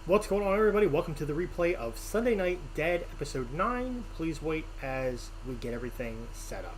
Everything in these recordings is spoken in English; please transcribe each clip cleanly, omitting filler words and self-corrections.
What's going on, everybody? Welcome to the replay of Sunday Night Dead, episode 9. Please wait as we get everything set up.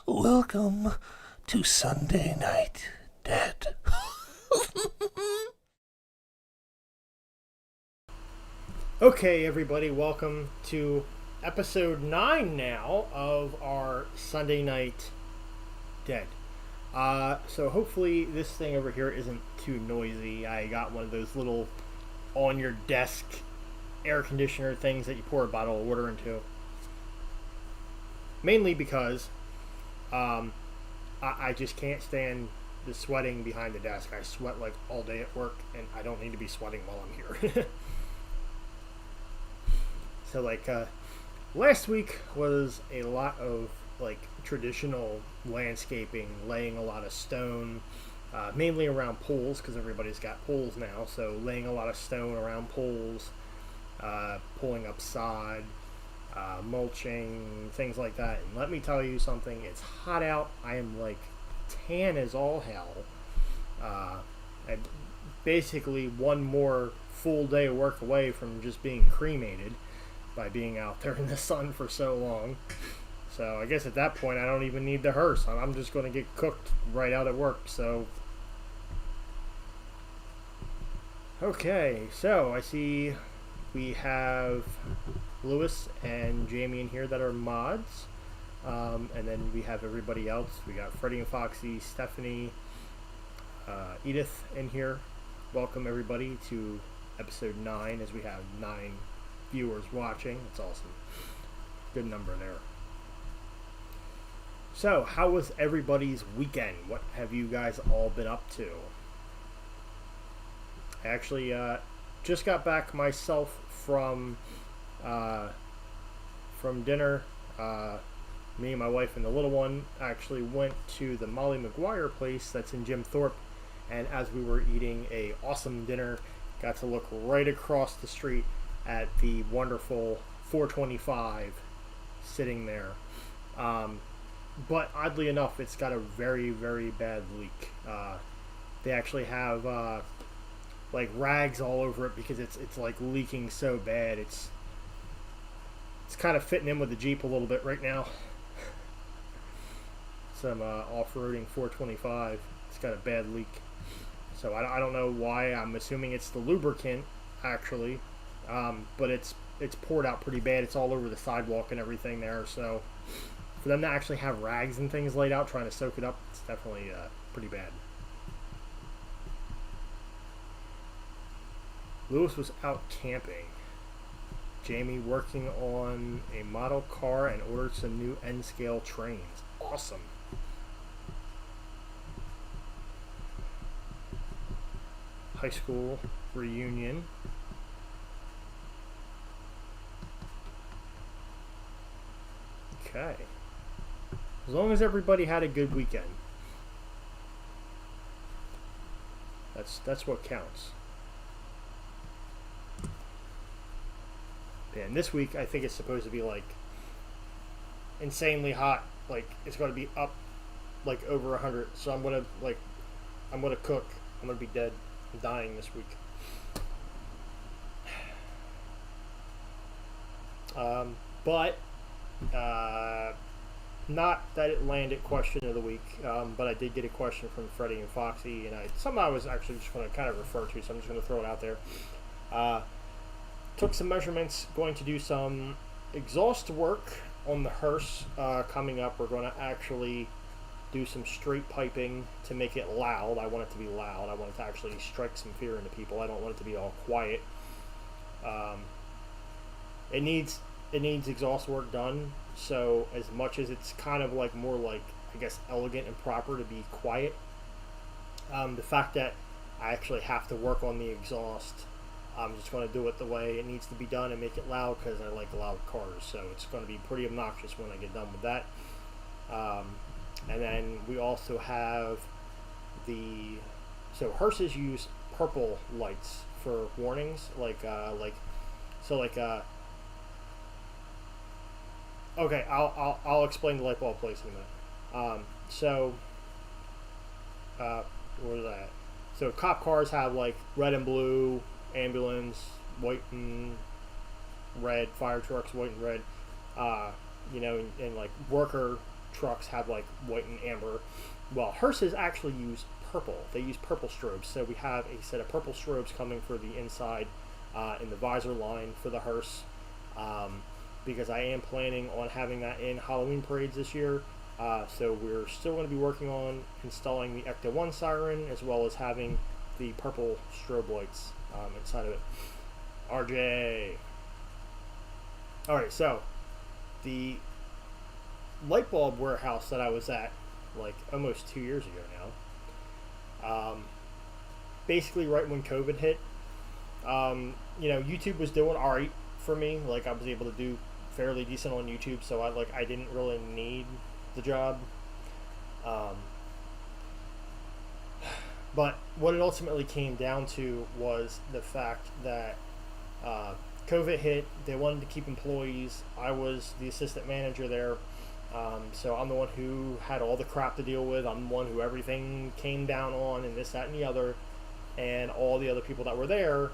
Welcome to Sunday Night Dead. Okay, everybody, welcome to episode 9 now of our Sunday Night Dead. So hopefully this thing over here isn't too noisy. I got one of those little on your desk air conditioner things that you pour a bottle of water into. Mainly because I just can't stand the sweating behind the desk. I sweat like all day at work, and I don't need to be sweating while I'm here. So last week was a lot of traditional landscaping, laying a lot of stone, mainly around pools because everybody's got pools now. So laying a lot of stone around pools, pulling up sod, mulching, things like that. And let me tell you something, it's hot out. I am tan as all hell. I'm basically one more full day of work away from just being cremated by being out there in the sun for so long. So I guess at that point I don't even need the hearse. I'm just going to get cooked right out at work. So okay, so I see we have Lewis and Jamie in here that are mods, and then we have everybody else. We got Freddie and Foxy, Stephanie, Edith in here. Welcome everybody to episode 9, as we have 9 viewers watching. That's awesome. Good number there. So, how was everybody's weekend? What have you guys all been up to? I actually just got back myself from dinner. Me and my wife and the little one actually went to the Molly McGuire place that's in Jim Thorpe, and as we were eating a awesome dinner, got to look right across the street at the wonderful 425 sitting there. But oddly enough, it's got a very, very bad leak. They actually have like rags all over it because it's like leaking so bad. It's kind of fitting in with the Jeep a little bit right now. Some off-roading 425. It's got a bad leak. So I don't know why. I'm assuming it's the lubricant, actually. But it's poured out pretty bad. It's all over the sidewalk and everything there. So for them to actually have rags and things laid out trying to soak it up, it's definitely pretty bad. Lewis was out camping. Jamie working on a model car and ordered some new N-scale trains. Awesome. High school reunion. Okay. As long as everybody had a good weekend. That's what counts. And this week I think it's supposed to be like insanely hot. Like it's going to be up like over 100. So I'm gonna cook. I'm gonna be dead. I'm dying this week. But not that it landed question of the week, but I did get a question from Freddie and Foxy, and something I was actually just going to kind of refer to, so I'm just going to throw it out there. Took some measurements, going to do some exhaust work on the hearse coming up. We're going to actually do some straight piping to make it loud. I want it to be loud. I want it to actually strike some fear into people. I don't want it to be all quiet. It needs exhaust work done, so as much as it's kind of like more like, I guess, elegant and proper to be quiet, the fact that I actually have to work on the exhaust, I'm just going to do it the way it needs to be done and make it loud because I like loud cars, so it's going to be pretty obnoxious when I get done with that. And then we also have so hearses use purple lights for warnings, okay, I'll explain the light bulb place in a minute. Where is that? So cop cars have like red and blue, ambulance white and red, fire trucks white and red. And like worker trucks have like white and amber. Well, hearses actually use purple. They use purple strobes. So we have a set of purple strobes coming for the inside in the visor line for the hearse. Because I am planning on having that in Halloween parades this year. So we're still going to be working on installing the Ecto 1 siren as well as having the purple strobe lights inside of it. RJ. Alright, so the light bulb warehouse that I was at like almost 2 years ago now, basically right when COVID hit, YouTube was doing alright for me. Like I was able to do fairly decent on YouTube, so I didn't really need the job. But what it ultimately came down to was the fact that COVID hit. They wanted to keep employees. I was the assistant manager there, so I'm the one who had all the crap to deal with. I'm the one who everything came down on, and this, that, and the other. And all the other people that were there,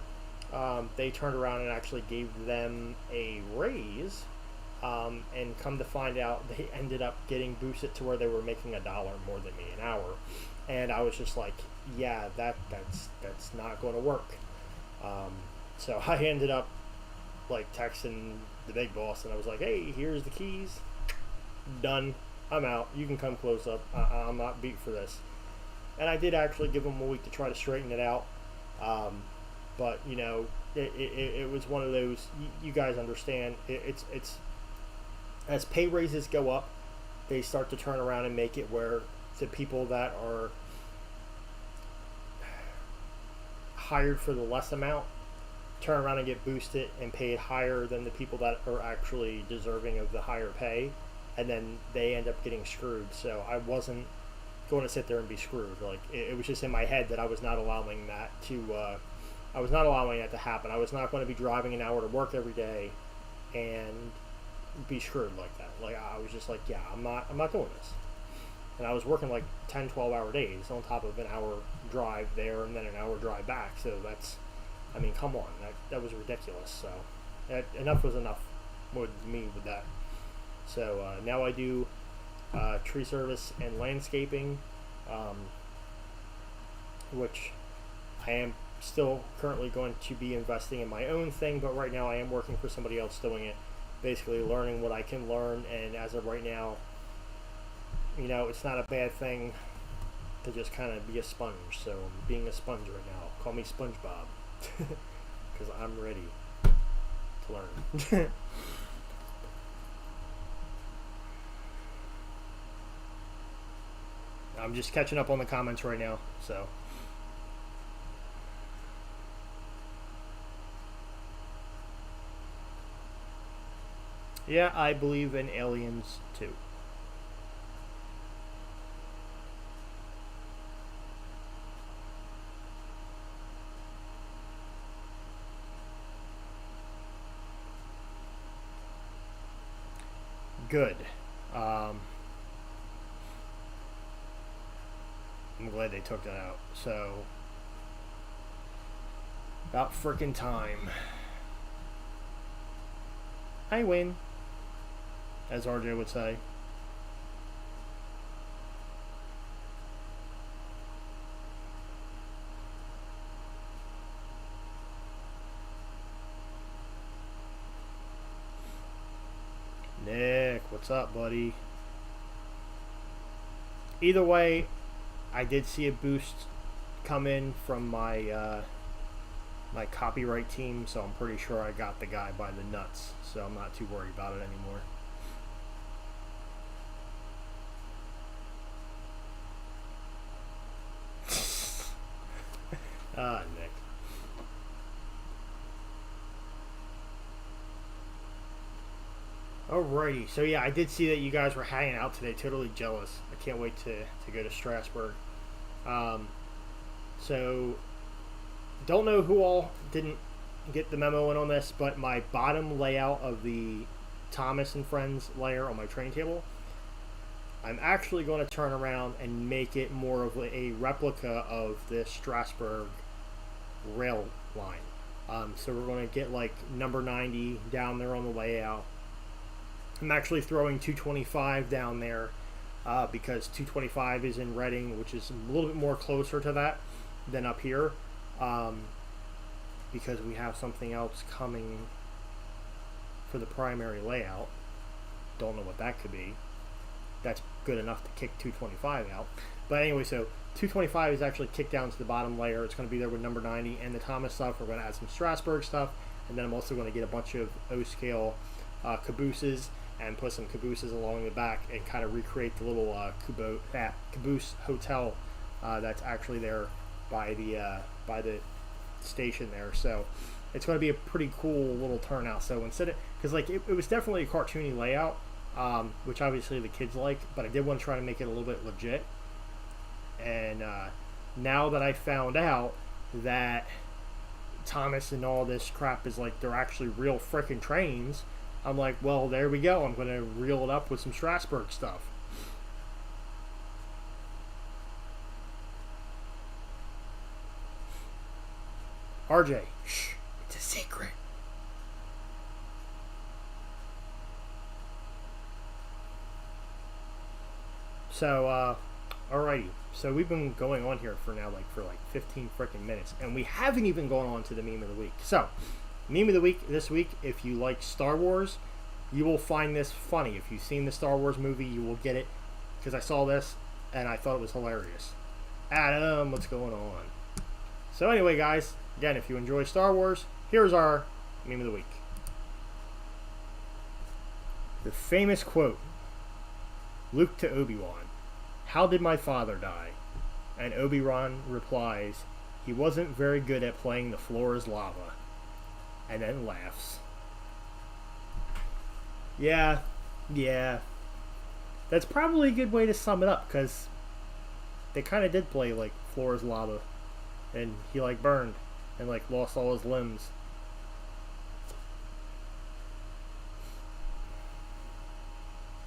they turned around and actually gave them a raise, and come to find out they ended up getting boosted to where they were making $1 more than me an hour. And I was just like, yeah, that's not going to work. So I ended up like texting the big boss, and I was like, hey, here's the keys, done, I'm out, you can come close up, I'm not beat for this. And I did actually give them a week to try to straighten it out, but it was one of those, you guys understand, it's as pay raises go up, they start to turn around and make it where the people that are hired for the less amount turn around and get boosted and paid higher than the people that are actually deserving of the higher pay, and then they end up getting screwed. So I wasn't going to sit there and be screwed. Like it was just in my head that I was not allowing that to. I was not allowing that to happen. I was not going to be driving an hour to work every day and be screwed like that. Like I was just like, yeah, I'm not doing this. And I was working like 10, 12-hour days on top of an hour drive there and then an hour drive back. So that's, I mean, come on, that was ridiculous. So enough was enough with me with that. So now I do tree service and landscaping, which I am still currently going to be investing in my own thing, but right now I am working for somebody else doing it, basically learning what I can learn. And as of right now, you know, it's not a bad thing to just kind of be a sponge. So I'm being a sponge right now. Call me SpongeBob, because I'm ready to learn. I'm just catching up on the comments right now, so. Yeah, I believe in aliens too. Good. I'm glad they took that out. So, about frickin' time. I win, as RJ would say. Nick, what's up, buddy? Either way, I did see a boost come in from my my copyright team, so I'm pretty sure I got the guy by the nuts, so I'm not too worried about it anymore. Nick. Alrighty, so yeah, I did see that you guys were hanging out today. Totally jealous. I can't wait to go to Strasbourg. So, don't know who all didn't get the memo in on this, but my bottom layout of the Thomas and Friends layer on my train table, I'm actually going to turn around and make it more of a replica of the Strasbourg rail line. So we're going to get like number 90 down there on the layout. I'm actually throwing 225 down there because 225 is in Reading, which is a little bit more closer to that than up here, because we have something else coming for the primary layout. Don't know what that could be. That's good enough to kick 225 out. But anyway, so 225 is actually kicked down to the bottom layer. It's going to be there with number 90 and the Thomas stuff. We're going to add some Strasbourg stuff, and then I'm also going to get a bunch of O-scale cabooses and put some cabooses along the back and kind of recreate the little caboose hotel that's actually there by the station there. So it's going to be a pretty cool little turnout. So instead of, because like it was definitely a cartoony layout, which obviously the kids like, but I did want to try to make it a little bit legit. And now that I found out that Thomas and all this crap is like they're actually real frickin' trains, I'm like, well, there we go. I'm going to reel it up with some Strasbourg stuff. RJ, shh, it's a secret. So, alrighty. So we've been going on here for 15 freaking minutes, and we haven't even gone on to the meme of the week. So, meme of the week this week, if you like Star Wars, you will find this funny. If you've seen the Star Wars movie, you will get it, because I saw this and I thought it was hilarious. Adam, what's going on? So anyway, guys, again, if you enjoy Star Wars, here's our meme of the week. The famous quote, Luke to Obi-Wan, "How did my father die?" And Obi-Wan replies, "He wasn't very good at playing the floor is lava." and then laughs. Yeah, yeah. That's probably a good way to sum it up, because they kind of did play like floor is lava, and he like burned and like lost all his limbs.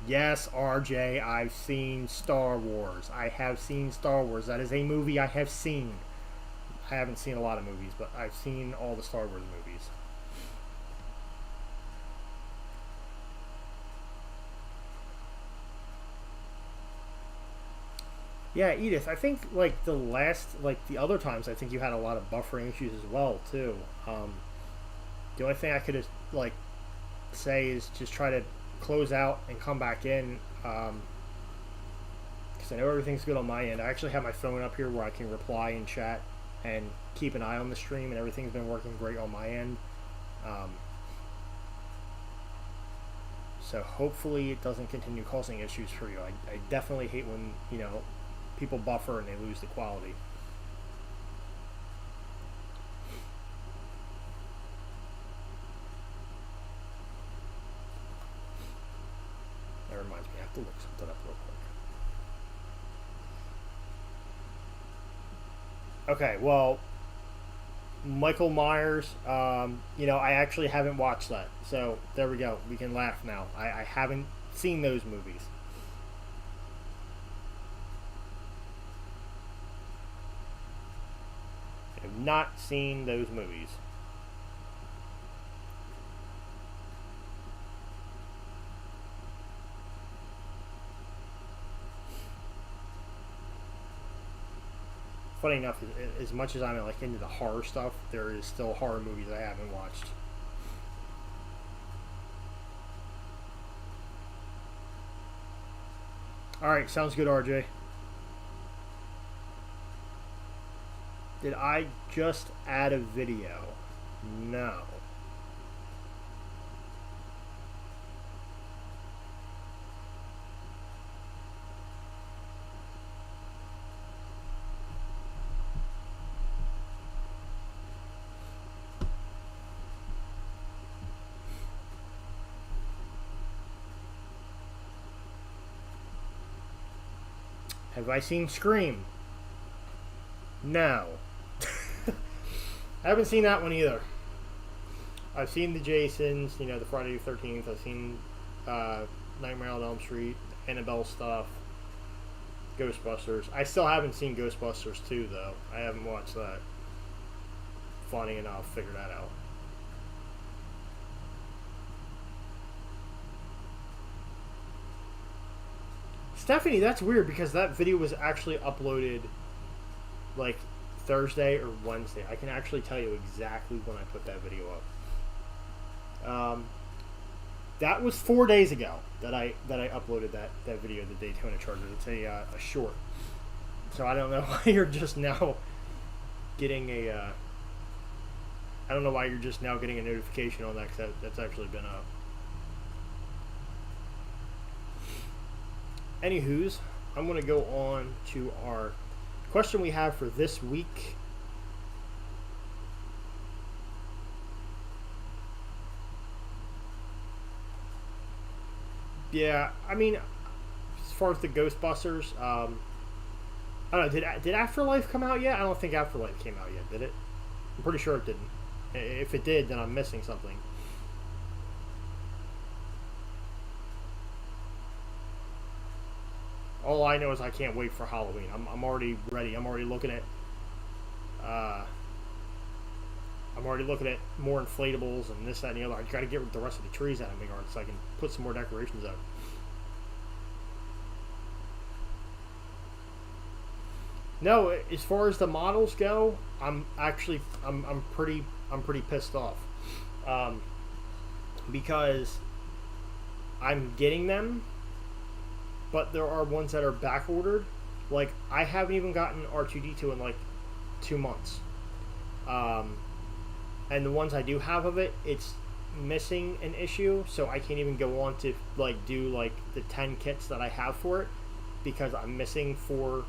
Yes, RJ, I've seen Star Wars. I have seen Star Wars. That is a movie I have seen. I haven't seen a lot of movies, but I've seen all the Star Wars movies. Yeah, Edith, I think like the other times, I think you had a lot of buffering issues as well too. The only thing I could like say is just try to close out and come back in, because I know everything's good on my end. I actually have my phone up here where I can reply in chat and keep an eye on the stream, and everything's been working great on my end. So hopefully it doesn't continue causing issues for you. I definitely hate when, people buffer and they lose the quality. That reminds me, I have to look something up real quick. Okay, well, Michael Myers, I actually haven't watched that. So there we go. We can laugh now. I haven't seen those movies. I have not seen those movies. Funny enough, as much as I'm like into the horror stuff, there is still horror movies I haven't watched. All right, sounds good, RJ. Did I just add a video? No. Have I seen Scream? No. I haven't seen that one either. I've seen the Jasons, the Friday the 13th. I've seen Nightmare on Elm Street, Annabelle stuff, Ghostbusters. I still haven't seen Ghostbusters 2, though. I haven't watched that. Funny enough, figure that out. Stephanie, that's weird because that video was actually uploaded like Thursday or Wednesday. I can actually tell you exactly when I put that video up. That was 4 days ago that I uploaded that video, the Daytona Charger. It's a short. So I don't know why you're just now getting a. I don't know why you're just now getting a notification on that, because that's actually been up. Anywho's, I'm going to go on to our question we have for this week. Yeah, I mean, as far as the Ghostbusters, I don't know, did Afterlife come out yet? I don't think Afterlife came out yet, did it? I'm pretty sure it didn't. If it did, then I'm missing something. All I know is I can't wait for Halloween. I'm already ready. I'm already looking at more inflatables and this, that, and the other. I got to get the rest of the trees out of my yard so I can put some more decorations up. No, as far as the models go, I'm pretty pissed off, because I'm getting them, but there are ones that are back ordered. Like, I haven't even gotten R2D2 in like 2 months. And the ones I do have of it, it's missing an issue, so I can't even go on to like do like the 10 kits that I have for it, because I'm missing four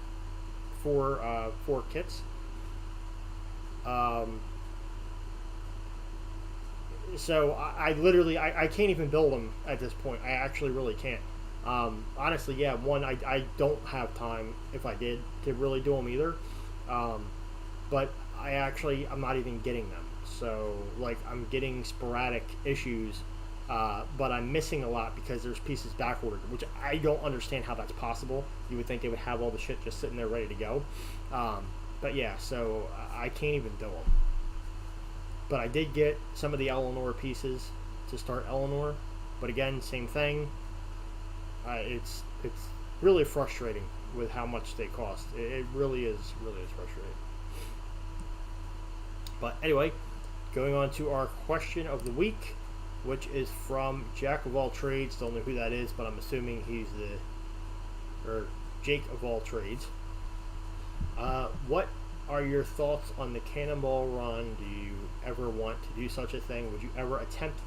kits. So I literally I can't even build them at this point. I actually really can't. Honestly, yeah. One, I don't have time if I did to really do them either. Um, but I'm not even getting them. So like I'm getting sporadic issues, but I'm missing a lot because there's pieces back ordered, which I don't understand how that's possible. You would think they would have all the shit just sitting there ready to go. But yeah, so I can't even do them. But I did get some of the Eleanor pieces to start Eleanor. But again, same thing. It's really frustrating with how much they cost. It really is frustrating. But anyway, going on to our question of the week, which is from Jack of All Trades. Don't know who that is, but I'm assuming he's or Jake of All Trades. What are your thoughts on the Cannonball Run? Do you ever want to do such a thing? Would you ever attempt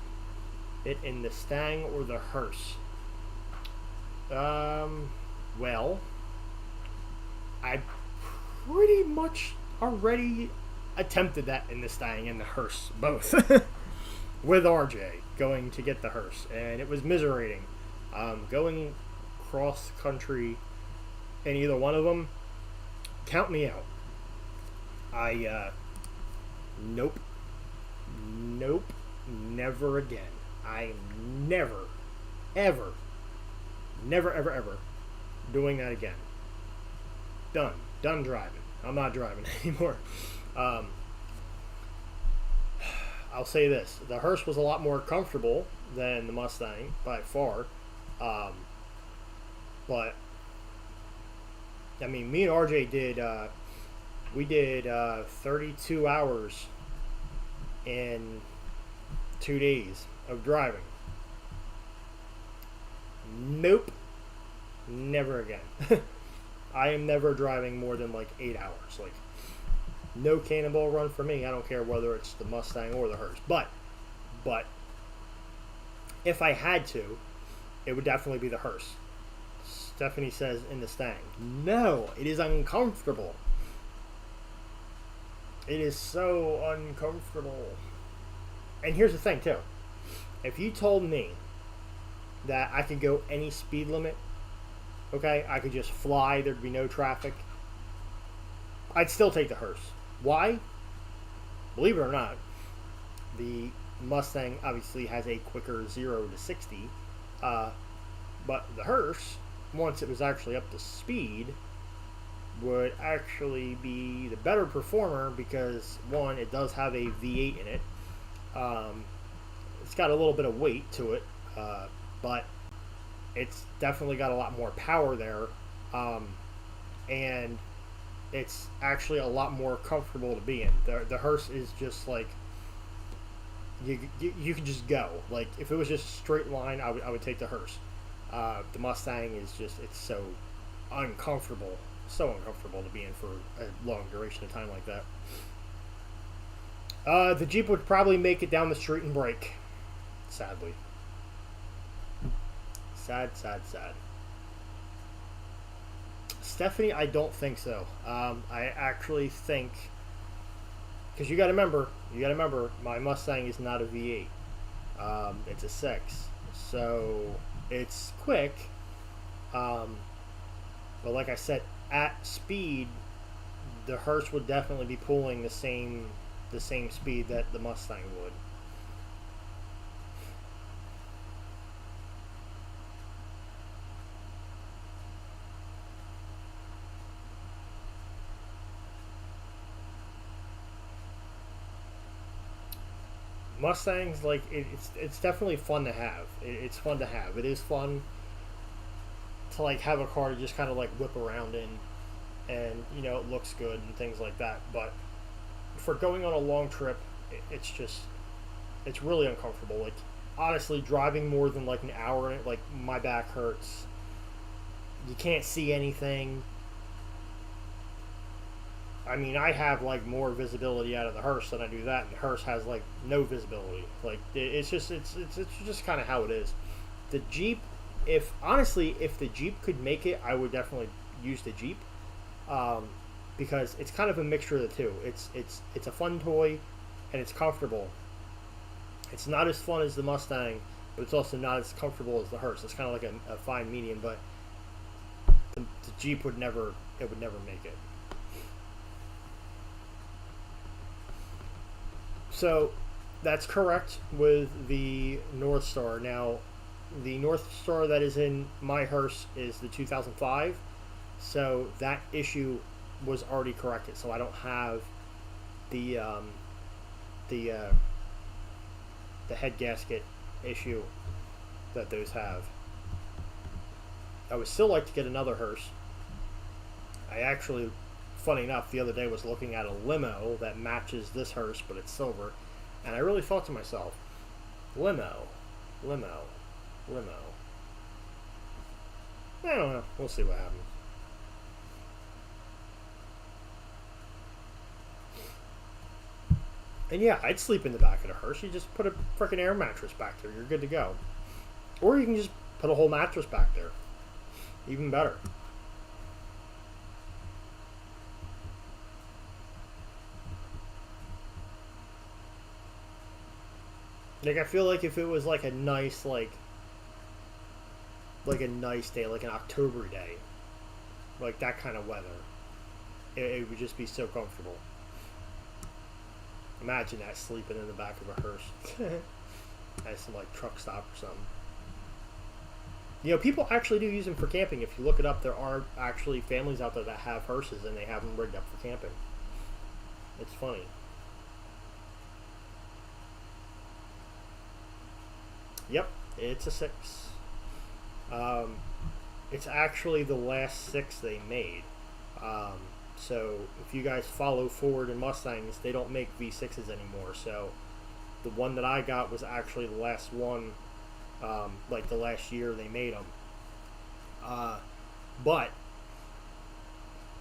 it in the Stang or the Hearse? Well, I pretty much already attempted that in the Stang and the Hearse, both. With RJ, going to get the Hearse. And it was miserating. Going cross country in either one of them, count me out. Nope, never again. I'm never, ever doing that again. Done driving. I'm not driving anymore. I'll say this: the Hearse was a lot more comfortable than the Mustang by far. But I mean, me and RJ did. We did 32 hours in 2 days of driving. Nope. Never again. I am never driving more than like 8 hours. Like, no Cannonball Run for me. I don't care whether it's the Mustang or the Hearse. But if I had to, it would definitely be the Hearse. Stephanie says in the Stang. No, it is uncomfortable. It is so uncomfortable. And here's the thing, too. If you told me that I could go any speed limit, okay, I could just fly, there'd be no traffic, I'd still take the Hearse. Why? Believe it or not, the Mustang obviously has a quicker 0 to 60, but the Hearse, once it was actually up to speed, would actually be the better performer because, one, it does have a V8 in it. It's got a little bit of weight to it, but it's definitely got a lot more power there, and it's actually a lot more comfortable to be in. The Hearse is just like you can just go. Like, if it was just a straight line, I would take the Hearse. The Mustang is just, it's so uncomfortable to be in for a long duration of time like that. The Jeep would probably make it down the street and break, sadly. Sad. Stephanie, I don't think so. I actually think, because you got to remember, my Mustang is not a V8. It's a 6, so it's quick. But like I said, at speed, the Hearse would definitely be pulling the same speed that the Mustang would. Mustangs, like, it's definitely fun to have. It's fun to have. It is fun to like have a car to just kind of like whip around in, and it looks good and things like that. But for going on a long trip, it's really uncomfortable. Like, honestly, driving more than like an hour in it, like, my back hurts. You can't see anything. I mean, I have like more visibility out of the Hearse than I do that, and the Hearse has like no visibility. Like, it's just kind of how it is. The Jeep, if the Jeep could make it, I would definitely use the Jeep, because it's kind of a mixture of the two. It's a fun toy, and it's comfortable, It's not as fun as the Mustang, but it's also not as comfortable as the hearse. It's kind of like a fine medium, but the Jeep would never make it. So that's correct with the North Star. Now, the North Star that is in my hearse is the 2005, so that issue was already corrected. So I don't have the the uh, the head gasket issue that those have. I would still like to get another hearse. I actually, funny enough, the other day was looking at a limo that matches this hearse, but it's silver, and I really thought to myself, limo. I don't know. We'll see what happens. And yeah, I'd sleep in the back of the hearse. You just put a freaking air mattress back there. You're good to go. Or you can just put a whole mattress back there. Even better. Like, I feel like if it was like a nice, like a nice day, like an October day, like that kind of weather, it would just be so comfortable. Imagine that, sleeping in the back of a hearse at some like truck stop or something. You know, people actually do use them for camping. If you look it up, there are actually families out there that have hearses and they have them rigged up for camping. It's funny. Yep, it's a 6. It's actually the last 6 they made. So if you guys follow Ford and Mustangs, they don't make V6s anymore. So the one that I got was actually the last one, like the last year they made them. But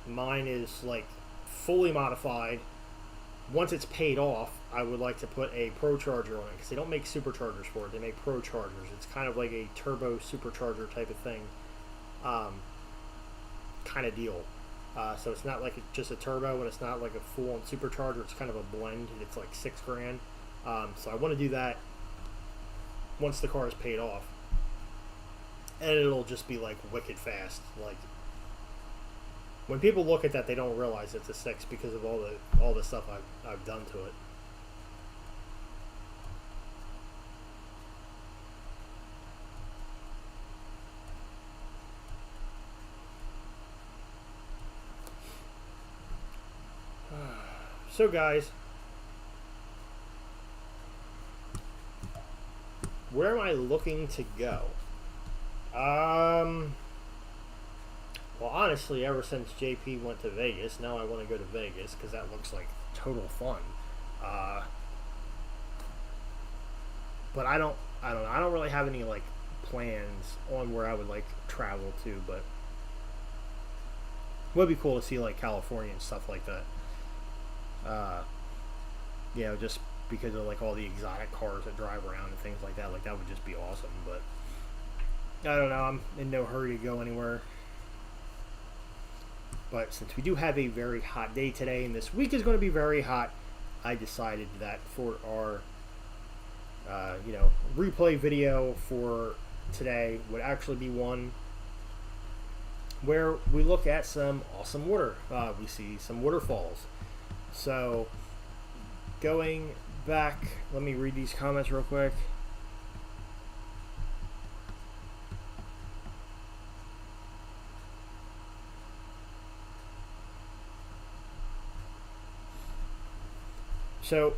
mine is like fully modified. Once it's paid off, I would like to put a Pro Charger on it, because they don't make superchargers for it. They make Pro Chargers. It's kind of like a turbo supercharger type of thing, kind of deal. So it's not like just a turbo, and it's not like a full-on supercharger. It's kind of a blend. It's like $6,000. So I want to do that once the car is paid off, and it'll just be like wicked fast. Like, when people look at that, they don't realize it's a 6 because of all the stuff I've done to it. So guys, where am I looking to go? Well, honestly, ever since JP went to Vegas, now I want to go to Vegas because that looks like total fun. But I don't really have any like plans on where I would like travel to, but it would be cool to see like California and stuff like that. You know, just because of like all the exotic cars that drive around and things like that. Like, that would just be awesome. But I don't know, I'm in no hurry to go anywhere. But since we do have a very hot day today, and this week is going to be very hot, I decided that for our replay video for today would actually be one where we look at some awesome water. We see some waterfalls. So, going back, let me read these comments real quick. So,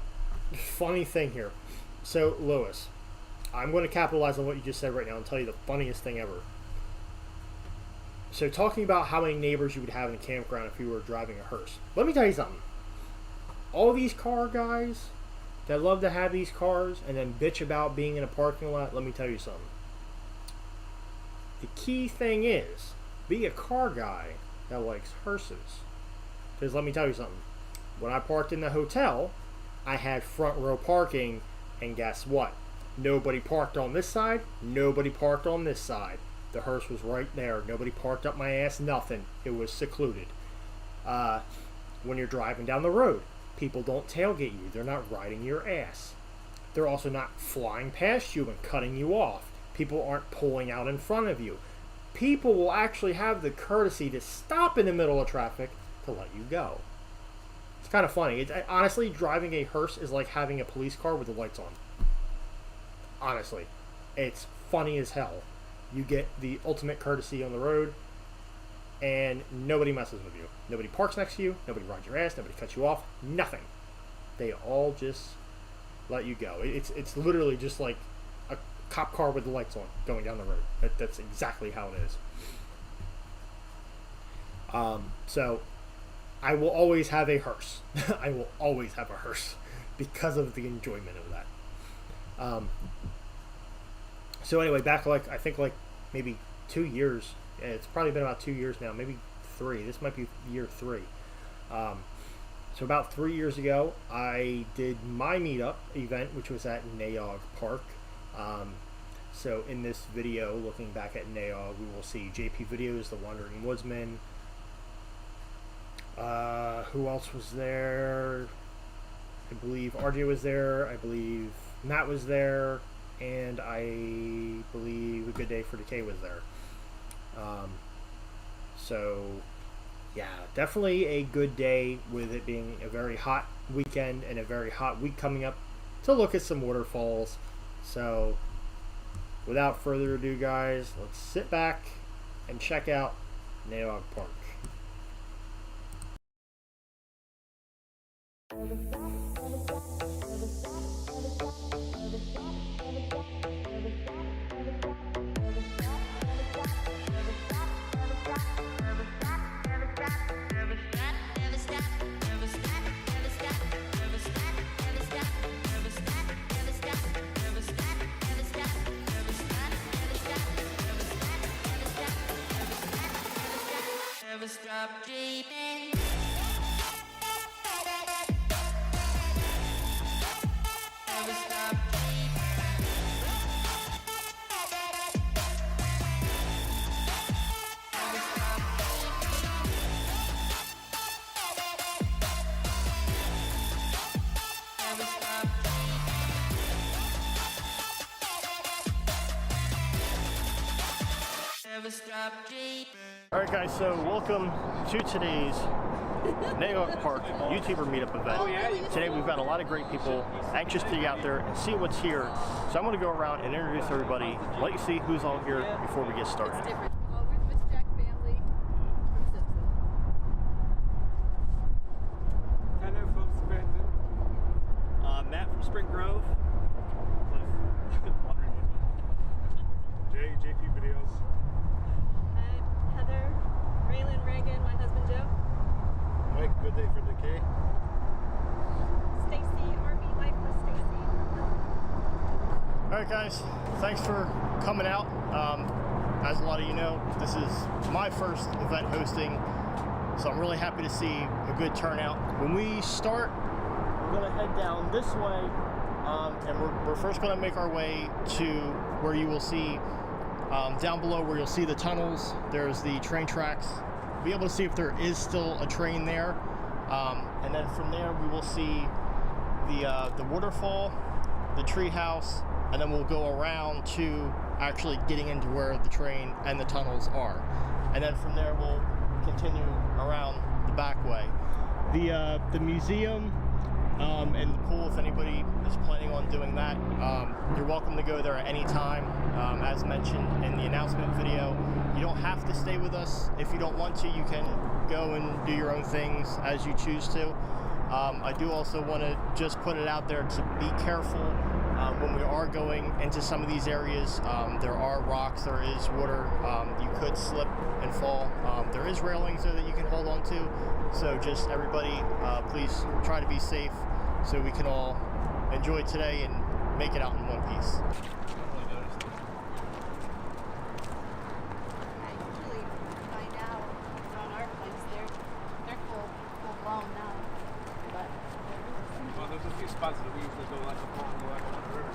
funny thing here. So, Lewis, I'm going to capitalize on what you just said right now and tell you the funniest thing ever. So, talking about how many neighbors you would have in a campground if you were driving a hearse. Let me tell you something. All these car guys that love to have these cars and then bitch about being in a parking lot, let me tell you something. The key thing is, be a car guy that likes hearses. Because let me tell you something. When I parked in the hotel, I had front row parking, and guess what? Nobody parked on this side, nobody parked on this side. The hearse was right there. Nobody parked up my ass, nothing. It was secluded. When you're driving down the road, people don't tailgate you. They're not riding your ass. they're also not flying past you and cutting you off. People aren't pulling out in front of you. People will actually have the courtesy to stop in the middle of traffic to let you go. It's kind of funny. Honestly, driving a hearse is like having a police car with the lights on. Honestly, it's funny as hell. You get the ultimate courtesy on the road, and nobody messes with you. Nobody parks next to you. Nobody rides your ass. Nobody cuts you off. Nothing. They all just let you go. It's literally just like a cop car with the lights on going down the road. That's exactly how it is. So I will always have a hearse. I will always have a hearse because of the enjoyment of that. So anyway, back I think maybe 2 years. It's probably been about 2 years now, maybe 3. This might be year 3. So about 3 years ago, I did my meetup event, which was at Nayog Park. So in this video, looking back at Nayog, we will see JP Videos, The Wandering Woodsman. Who else was there? I believe RJ was there. I believe Matt was there. And I believe A Good Day for Decay was there. So, yeah, definitely a good day with it being a very hot weekend and a very hot week coming up to look at some waterfalls. So, without further ado, guys, let's sit back and check out Nayog Park. Stop dreaming. Never stop dreaming. Never stop Never stop Never stop dreaming. Alright guys, so welcome to today's Nayog Park YouTuber meetup event. Today we've got a lot of great people anxious to get out there and see what's here. So I'm going to go around and introduce everybody, let you see who's all here before we get started. It's different. We're the Miss Jack family from Simpson. Tanner from Scranton. Matt from Spring Grove. JP Videos. Heather, Raylan, Reagan, my husband Joe. Mike, Good Day for Decay. Stacy, RV Life for Stacy. Alright guys, thanks for coming out. As a lot of you know, this is my first event hosting, so I'm really happy to see a good turnout. When we start, we're going to head down this way, and we're first going to make our way to where you will see down below where you'll see the tunnels. There's the train tracks. Be able to see if there is still a train there, and then from there we will see the waterfall, the tree house, and then we'll go around to actually getting into where the train and the tunnels are, and then from there we'll continue around the back way. The museum and the pool, if anybody is planning on doing that, you're welcome to go there at any time. As mentioned in the announcement video, you don't have to stay with us. If you don't want to, you can go and do your own things as you choose to. I do also want to just put it out there to be careful when we are going into some of these areas. There are rocks, there is water, you could slip and fall. There is railings there that you can hold on to, so just everybody please try to be safe so we can all enjoy today and make it out in one piece. I usually find out on our place they're full blown now. But Well, there's a few spots that we usually go like a pond, like on the river.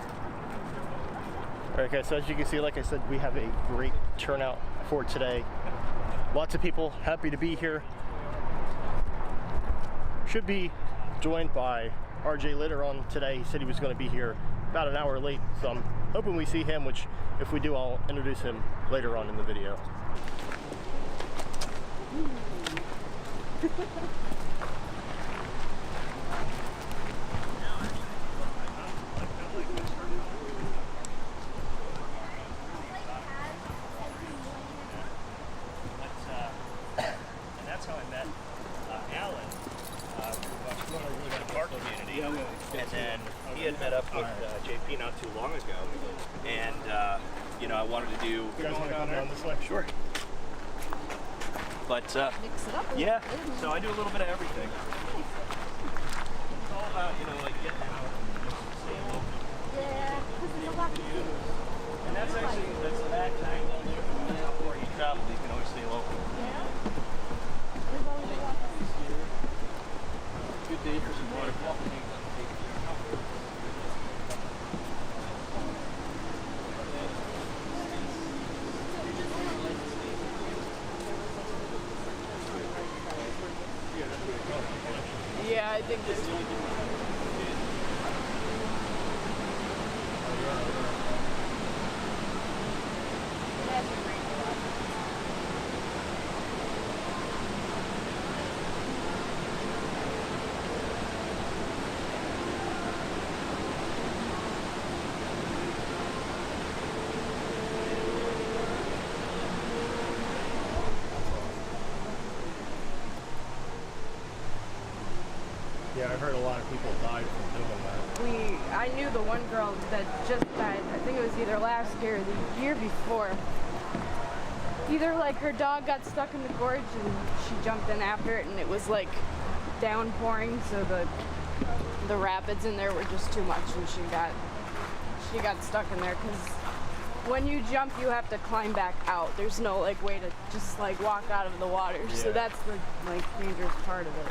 Alright guys, so as you can see, like I said, we have a great turnout for today. Lots of people happy to be here. Should be joined by RJ later on today. He said he was going to be here about an hour late, so I'm hoping we see him, which if we do, I'll introduce him later on in the video. And that's how I met Alan, from the park community. And then he had met up with JP not too long ago. And, you know, I wanted to do... You guys want to come down this way? Sure. But, Mix it up. yeah, so I do a little bit of everything. It's all about, you know, like getting out and just staying local. Yeah, because there's a lot to do. And that's actually, that's the bad thing. How far you travel, you can always stay local. Yeah. There's always a lot to do. Good day for some water. Yeah, I think this one. Yeah, I heard a lot of people died from doing that. I knew the one girl that just died. I think it was either last year or the year before. Either like her dog got stuck in the gorge and she jumped in after it, and it was like downpouring, so the rapids in there were just too much, and she got stuck in there. Because when you jump, you have to climb back out. There's no like way to just like walk out of the water. Yeah. So that's the like dangerous part of it.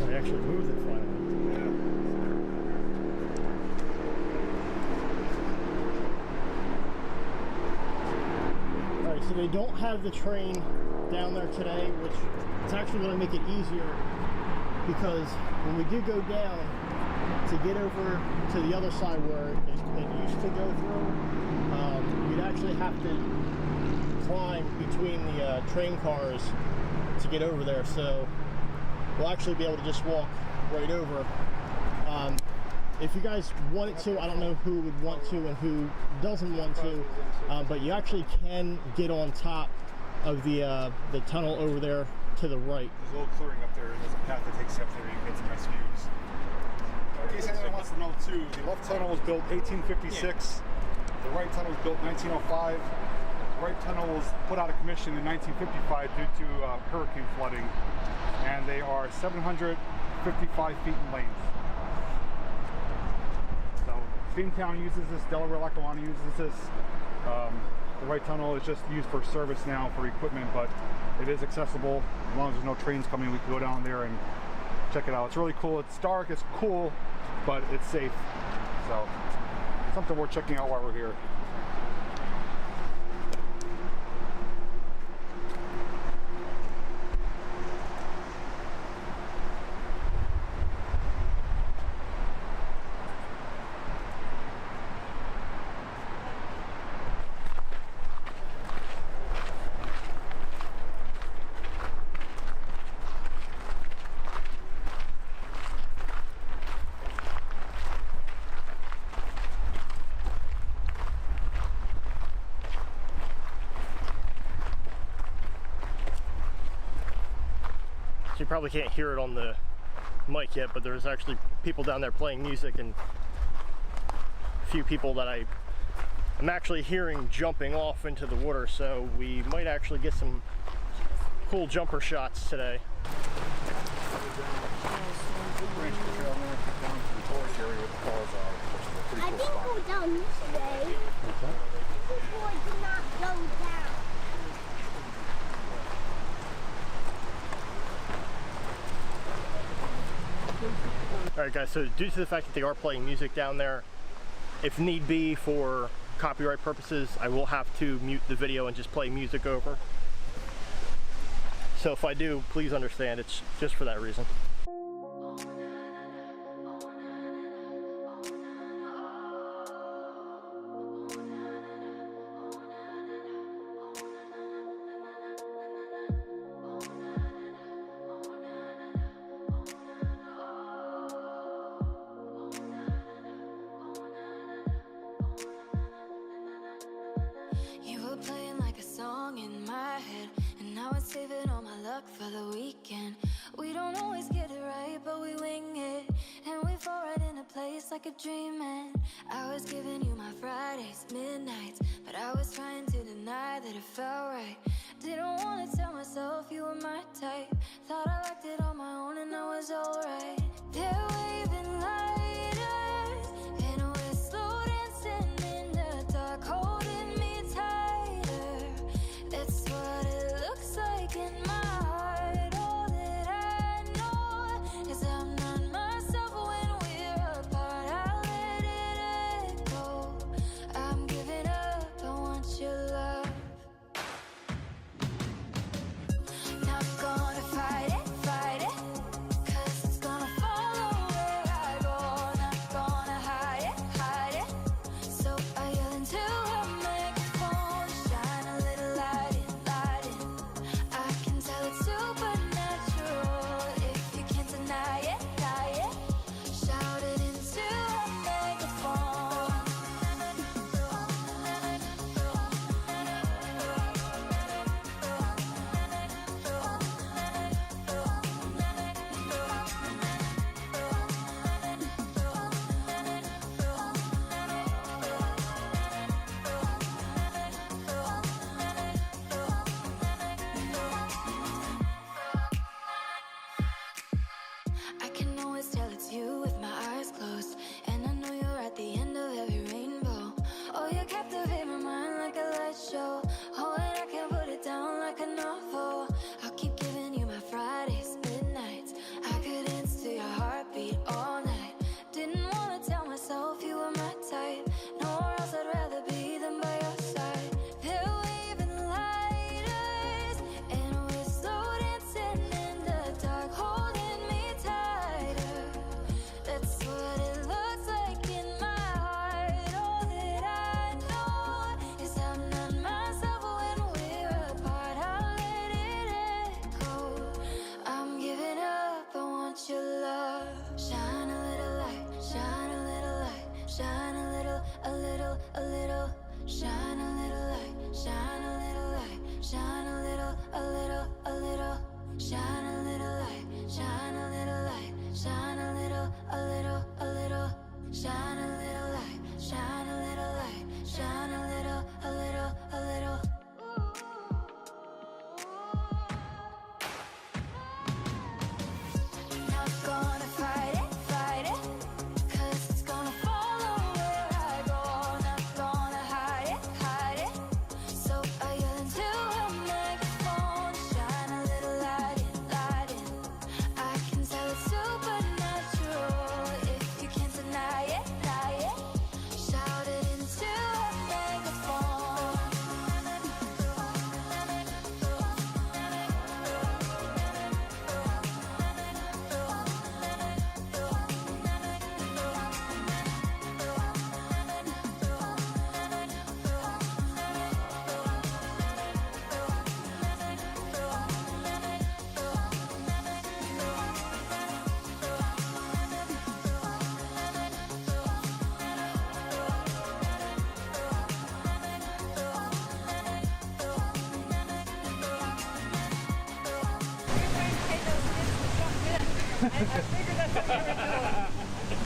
They actually moved it finally. Alright, so they don't have the train down there today, which it's actually going to make it easier, because when we do go down to get over to the other side where it used to go through, you'd actually have to climb between the train cars to get over there. So we'll actually be able to just walk right over. If you guys wanted to, I don't know who would want to and who doesn't want to, but you actually can get on top of the tunnel over there to the right. There's a little clearing up there, and there's a path that takes you up there, you can get some nice views. In case anyone wants to know too, the left tunnel was built 1856, the right tunnel was built 1905, the right tunnel was put out of commission in 1955 due to hurricane flooding, and they are 755 feet in length. So Steamtown uses this, Delaware Lackawanna uses this. The right tunnel is just used for service now for equipment, but it is accessible. As long as there's no trains coming, we can go down there and check it out. It's really cool. It's dark, it's cool, but it's safe. So something worth checking out while we're here. So you probably can't hear it on the mic yet, but there's actually people down there playing music, and a few people that I'm actually hearing jumping off into the water, so we might actually get some cool jumper shots today. Branch of the trail, and then down to the forest area where the falls are, which is a pretty cool this didn't spot. go down this way. What's that? This boy did not go down. Alright guys, so due to the fact that they are playing music down there, if need be for copyright purposes, I will have to mute the video and just play music over. So if I do, please understand, it's just for that reason. You were playing like a song in my head, and now it's saving all my luck for the weekend. We don't always get it right, but we wing it, and we fall right into place like a dream. And I was giving you my Fridays, midnights, but I was trying to deny that it felt right. Didn't want to tell myself you were my type. Thought I liked it on my own and I was alright. They're waving lighters, and we're slow dancing in the dark, holding me tighter. That's what it looks like in my heart. All that I know is I'm not myself when we're apart. I let it echo. I'm giving up, I want your love. Not gonna fight it, 'cause it's gonna follow where I go. Not gonna hide it. So I yell into a microphone, shine a little light in. I can tell it's supernatural if you can't deny it. Shout it into a megaphone. I can always tell it's you with my eyes closed, and I know you're at the end of every rainbow. Oh, you captivate my mind like a light show. Oh, and I can't put it down like a novel. I'll keep giving you my Fridays, midnights. I could dance to your heartbeat all night. Didn't want to tell myself you were my type. Nowhere else I'd rather be than by your side. They're waving lighters, and we're slow dancing in the dark, holding me tighter. That's what it looks like in my heart. All that I know is I'm not myself when we're apart. I let it echo. I'm giving up, I want your love. Shine a little light, shine a little light, shine a little, a little, a little. Shine a little light, shine a little light, shine a little, a little, a little. Shine a little light, shine a little light, shine a little, a little, a little. Shine a little light, shine a little light, shine a little, a little, a little. Not gonna fight it, 'cause it's gonna follow where I go. Not gonna hide it. So I yell into a microphone, shine a little light in. I can tell it's supernatural if you can't deny it. Shout it into a megaphone.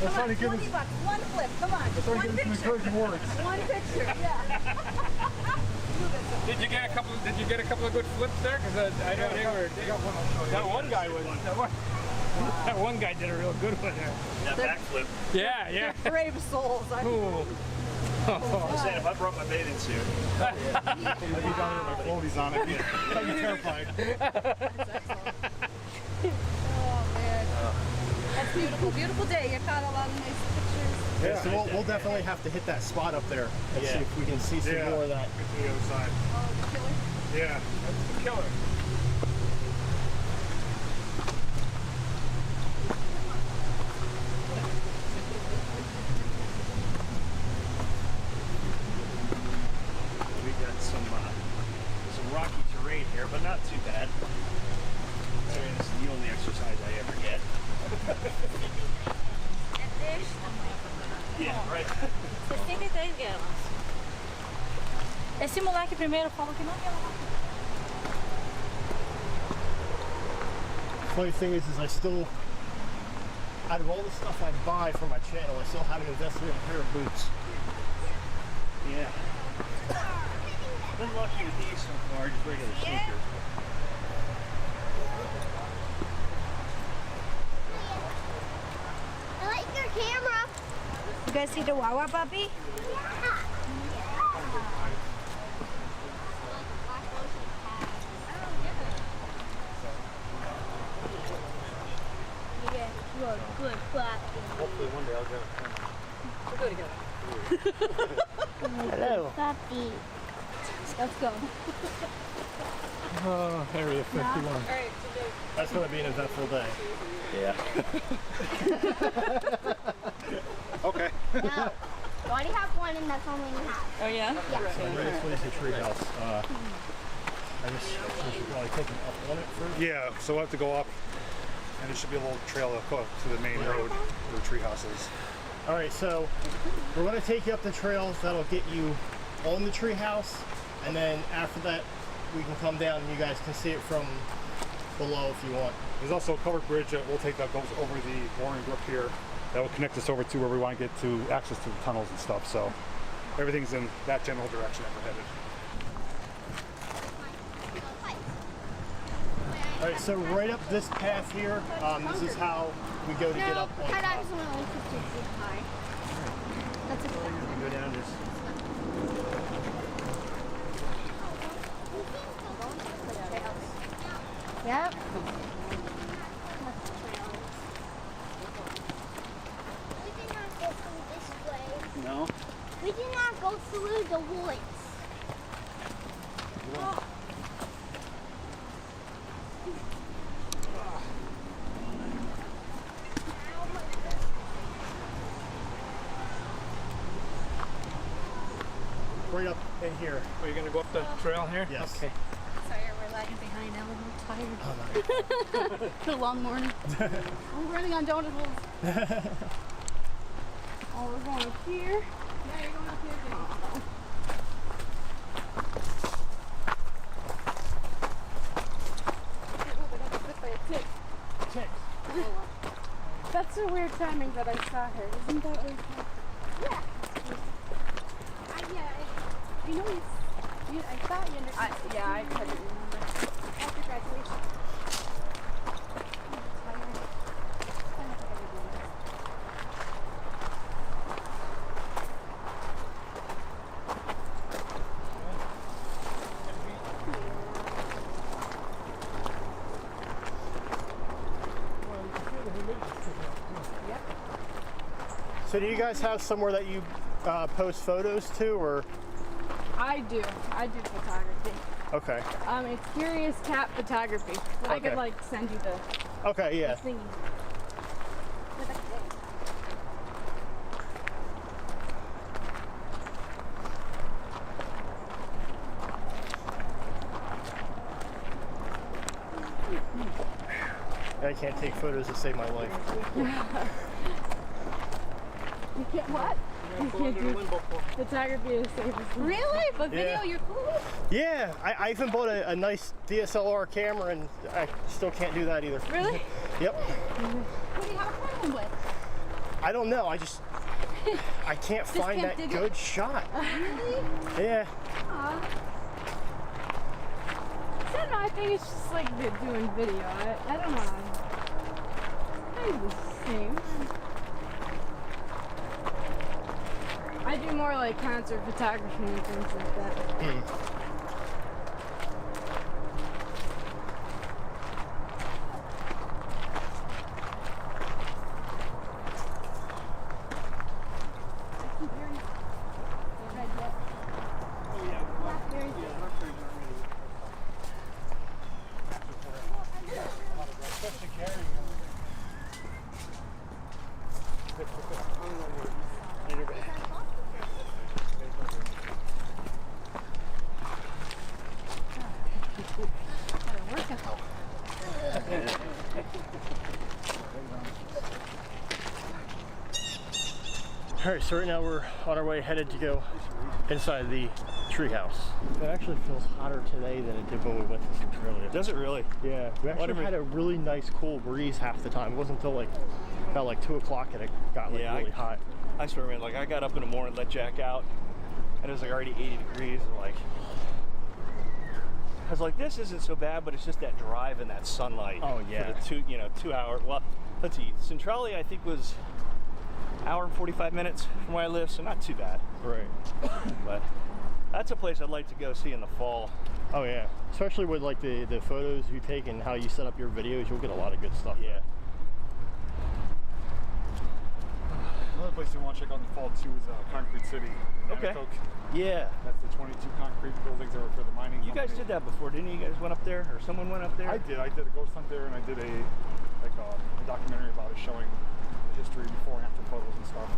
Let's try to give us, $20, one flip, come on. let's try to One give us some picture. encouraging words. One picture, yeah. Did you get a couple? Did you get a couple of good flips there? Because I know they were. I got one I'll show you. That one guy was. That one guy did a real good one there. That backflip. Yeah, yeah. Brave souls. Ooh. I'm saying if I brought my bathing suit. I'd be down here with my floaties on it. I'd be terrified. Oh man. That's beautiful. Beautiful day. You caught a lot of nice pictures. Yeah, so we'll definitely have to hit that spot up there and see if we can see some more of that. Get to the other side. Oh, the killer. Yeah. That's the killer. We got some rocky terrain here, but not too bad. I mean, this is the only exercise I ever get. Yeah, right. Você sempre tem guerras. Esse moleque primeiro falou que não ia lá. Funny thing is I still, out of all the stuff I buy for my channel, I still haven't invested in a pair of boots. Yeah. Been lucky with these so far, just regular sneakers. I like your camera. You guys see the Wawa puppy? Yeah, you're a good puppy. Hopefully one day I'll go. We'll go together. Hello. Puppy. Let's go. Oh, Area 51. All right, today. That's going to be an eventful day. Yeah. Okay. No. We already have one and that's all we have. Oh yeah? So this one is the tree house. I guess we should probably take it up on it first. Yeah, so we'll have to go up, and there should be a little trail to go up to the main road where the treehouse is. All right, so we're going to take you up the trails that'll get you on the tree house, and then after that we can come down and you guys can see it from below if you want. There's also a covered bridge that we'll take that goes over the Warren Brook here. That will connect us over to where we want to get to access to the tunnels and stuff. So everything's in that general direction that we're headed. All right, so right up this path here, this is how we go to get up on Cut top. off only 50 feet high. That's a Go down this. Yep. We did not go through this way. No? We did not go through the woods. Right up in here. Are you going to go up the trail here? Yes. Okay. Sorry, we're lagging behind. I'm a little tired. It's a long morning. We're running on donut holes. Oh, we're going up here. Yeah, you're going up here again. That's a weird timing that I saw her. Isn't that weird? Yeah. You know, I thought you understood. Yeah, I couldn't remember. After graduation. So do you guys have somewhere that you post photos to, or? I do photography. Okay. It's Curious Cat Photography. I Okay. could like send you the Okay, yeah. thingy. I can't take photos to save my life. You can't what? You can't do photography is safe as Really? But video, Yeah. you're cool? Yeah, I even bought a nice DSLR camera and I still can't do that either. Really? Yep. What do you have a problem with? I don't know. I can't find can't that dig it? good shot. Really? Yeah. I don't know, I think it's just like doing video. I don't know. Stays the same. I do more like concert photography and things like that. Alright, so right now we're on our way headed to go inside the treehouse. It actually feels hotter today than it did when we went to Centralia. Does it really? Yeah, we actually had a really nice cool breeze half the time. It wasn't until like about like 2 o'clock and it got like really hot. I swear, man, like I got up in the morning, let Jack out, and it was like already 80 degrees. And like, I was like, this isn't so bad, but it's just that drive and that sunlight. Oh yeah. For the 2 hour. Well, let's see. Centralia, I think, was hour and 45 minutes from where I live, so not too bad. Right. But that's a place I'd like to go see in the fall. Oh yeah. Especially with like the photos you take and how you set up your videos, you'll get a lot of good stuff. Yeah. Another place you want to check out in the fall too is Concrete City in Okay. Nanticoke. Yeah. That's the 22 concrete buildings that were for the mining You guys company. did that before, didn't you? You guys went up there, or someone went up there? I did a ghost hunt there, and I did a documentary about it showing the history before and after photos and stuff.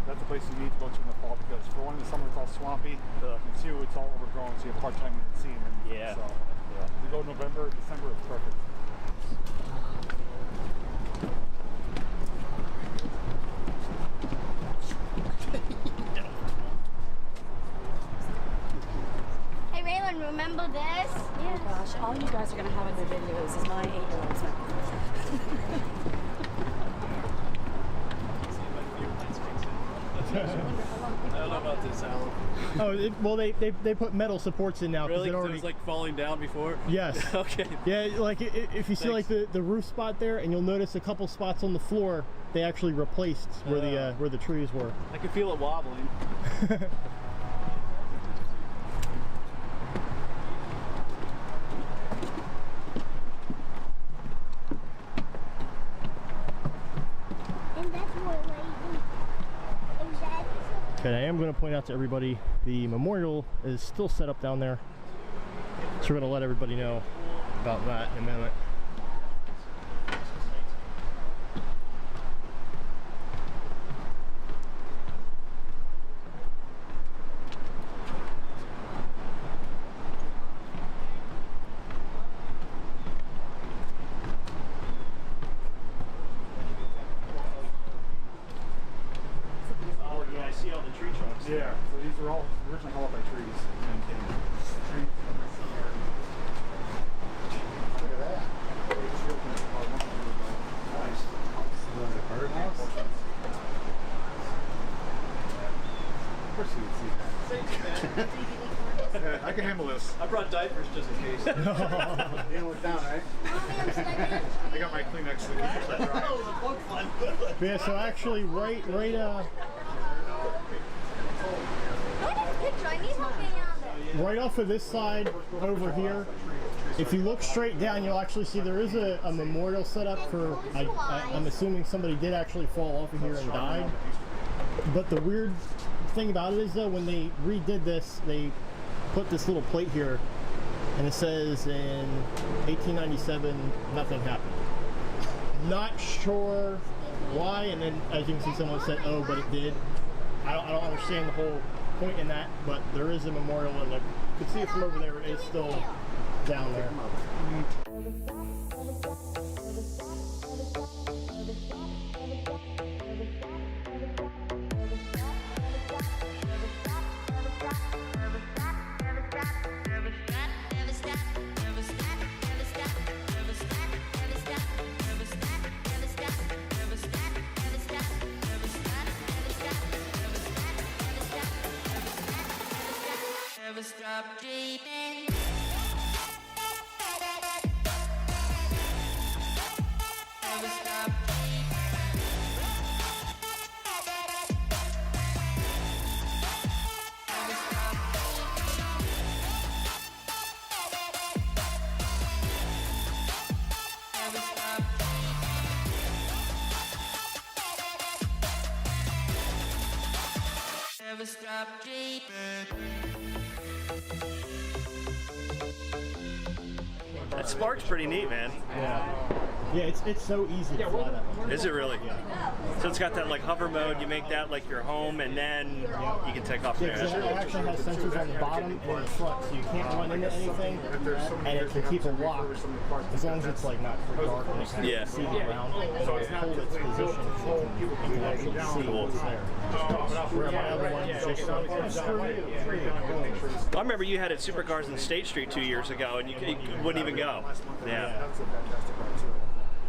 That's a place you need to go to in the fall because for one, in the summer it's all swampy, and two, it's all overgrown, so you have a hard time seeing it. Yeah. So you go November, December, it's perfect. Hey Raylan, remember this? Oh gosh, all you guys are gonna have in their videos is my 8-year-old's I don't know about this, Alan. Oh, well, they put metal supports in now because Really? it 'Cause already. it was like falling down before? Yes. Okay. Yeah, like if you see like Thanks. the roof spot there, and you'll notice a couple spots on the floor, they actually replaced where the trees were. I can feel it wobbling. And that's what Raylan. Is that? Okay, I am going to point out to everybody the memorial is still set up down there, so we're going to let everybody know about that in a minute. Oh, yeah, I see all the tree trunks. Yeah, so these are all originally held up by trees. Look at that. Nice. Of course you would see that. Yeah, I can handle this. I brought diapers just in case. You don't look down, right? I got my Kleenex so that keeps that dry. Yeah, so actually right What is the picture? I need something on there. right off of this side over here, if you look straight down, you'll actually see there is a memorial set up for, I'm assuming somebody did actually fall off of here and died. But the weird thing about it is though, when they redid this, they put this little plate here and it says in 1897 nothing happened. Not sure why, and then as you can see someone said, oh, but it did. I don't understand the whole point in that, but there is a memorial, and you can see it from over there. It is still down there. Never stop dreaming. Never stop dreaming. That spark's pretty neat, man. Yeah, it's so easy to fly that one. Is it really? So it's got that like hover mode. You make that like your home, and then you can take off Yeah, there. because it actually has sensors on the bottom and in the front, so you can't run into anything, and it can keep it locked as long as it's like not dark and it kind of see the ground. So it'll hold its position, so you can actually see what's there. Where my other one is just like, oh, screw you. I remember you had it at Supercars in State Street 2 years ago, and you wouldn't even go. Yeah.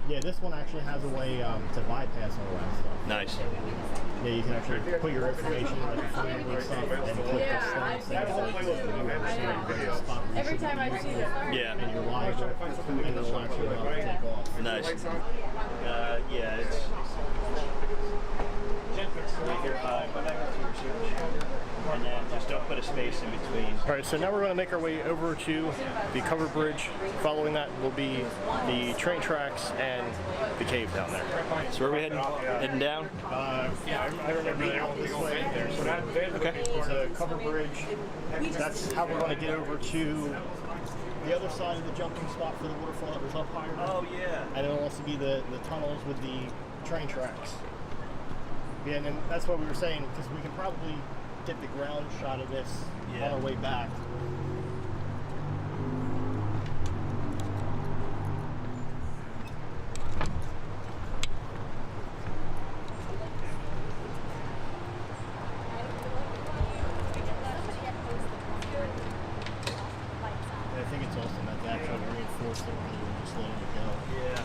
Yeah, this one actually has a way to bypass all that stuff. Nice. Yeah, you can actually put your information, like your phone number and stuff, and click this thing. Every time I see it. Yeah. And you're live, and then it'll actually take off. Nice. Yeah, it's. And then just don't put a space in between. All right, so now we're going to make our way over to the covered bridge. Following that will be the train tracks and the cave down there. So where are we heading? Heading down? Yeah, I remember down this way. Okay. It's a covered bridge. That's how we're going to get over to the other side of the jumping spot for the waterfall that was up higher. Oh, yeah. And it'll also be the tunnels with the train tracks. Yeah, and then that's what we were saying, because we can probably get the ground shot of this on our way back. I think it's awesome that they actually reinforced it when you were just letting it go. Yeah.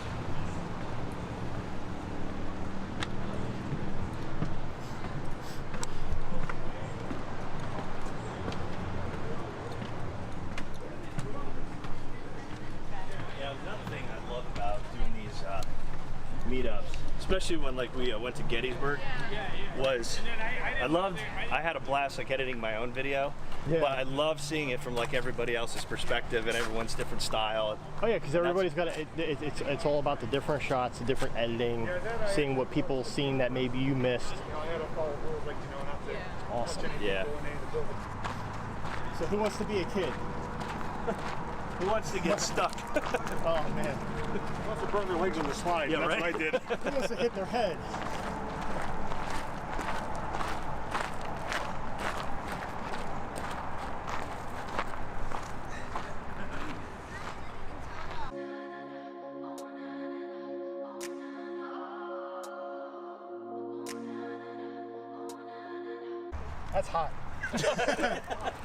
Meetups, especially when like we went to Gettysburg, was I had a blast like editing my own video, but I love seeing it from like everybody else's perspective and everyone's different style. Oh yeah, because everybody's got it's all about the different shots, the different editing, seeing what people seen that maybe you missed. Awesome. Yeah. So who wants to be a kid? Who wants to get stuck? Oh man. Who wants to burn their legs on the slide? Yeah, That's right? what I did. Who wants to hit their head? That's hot.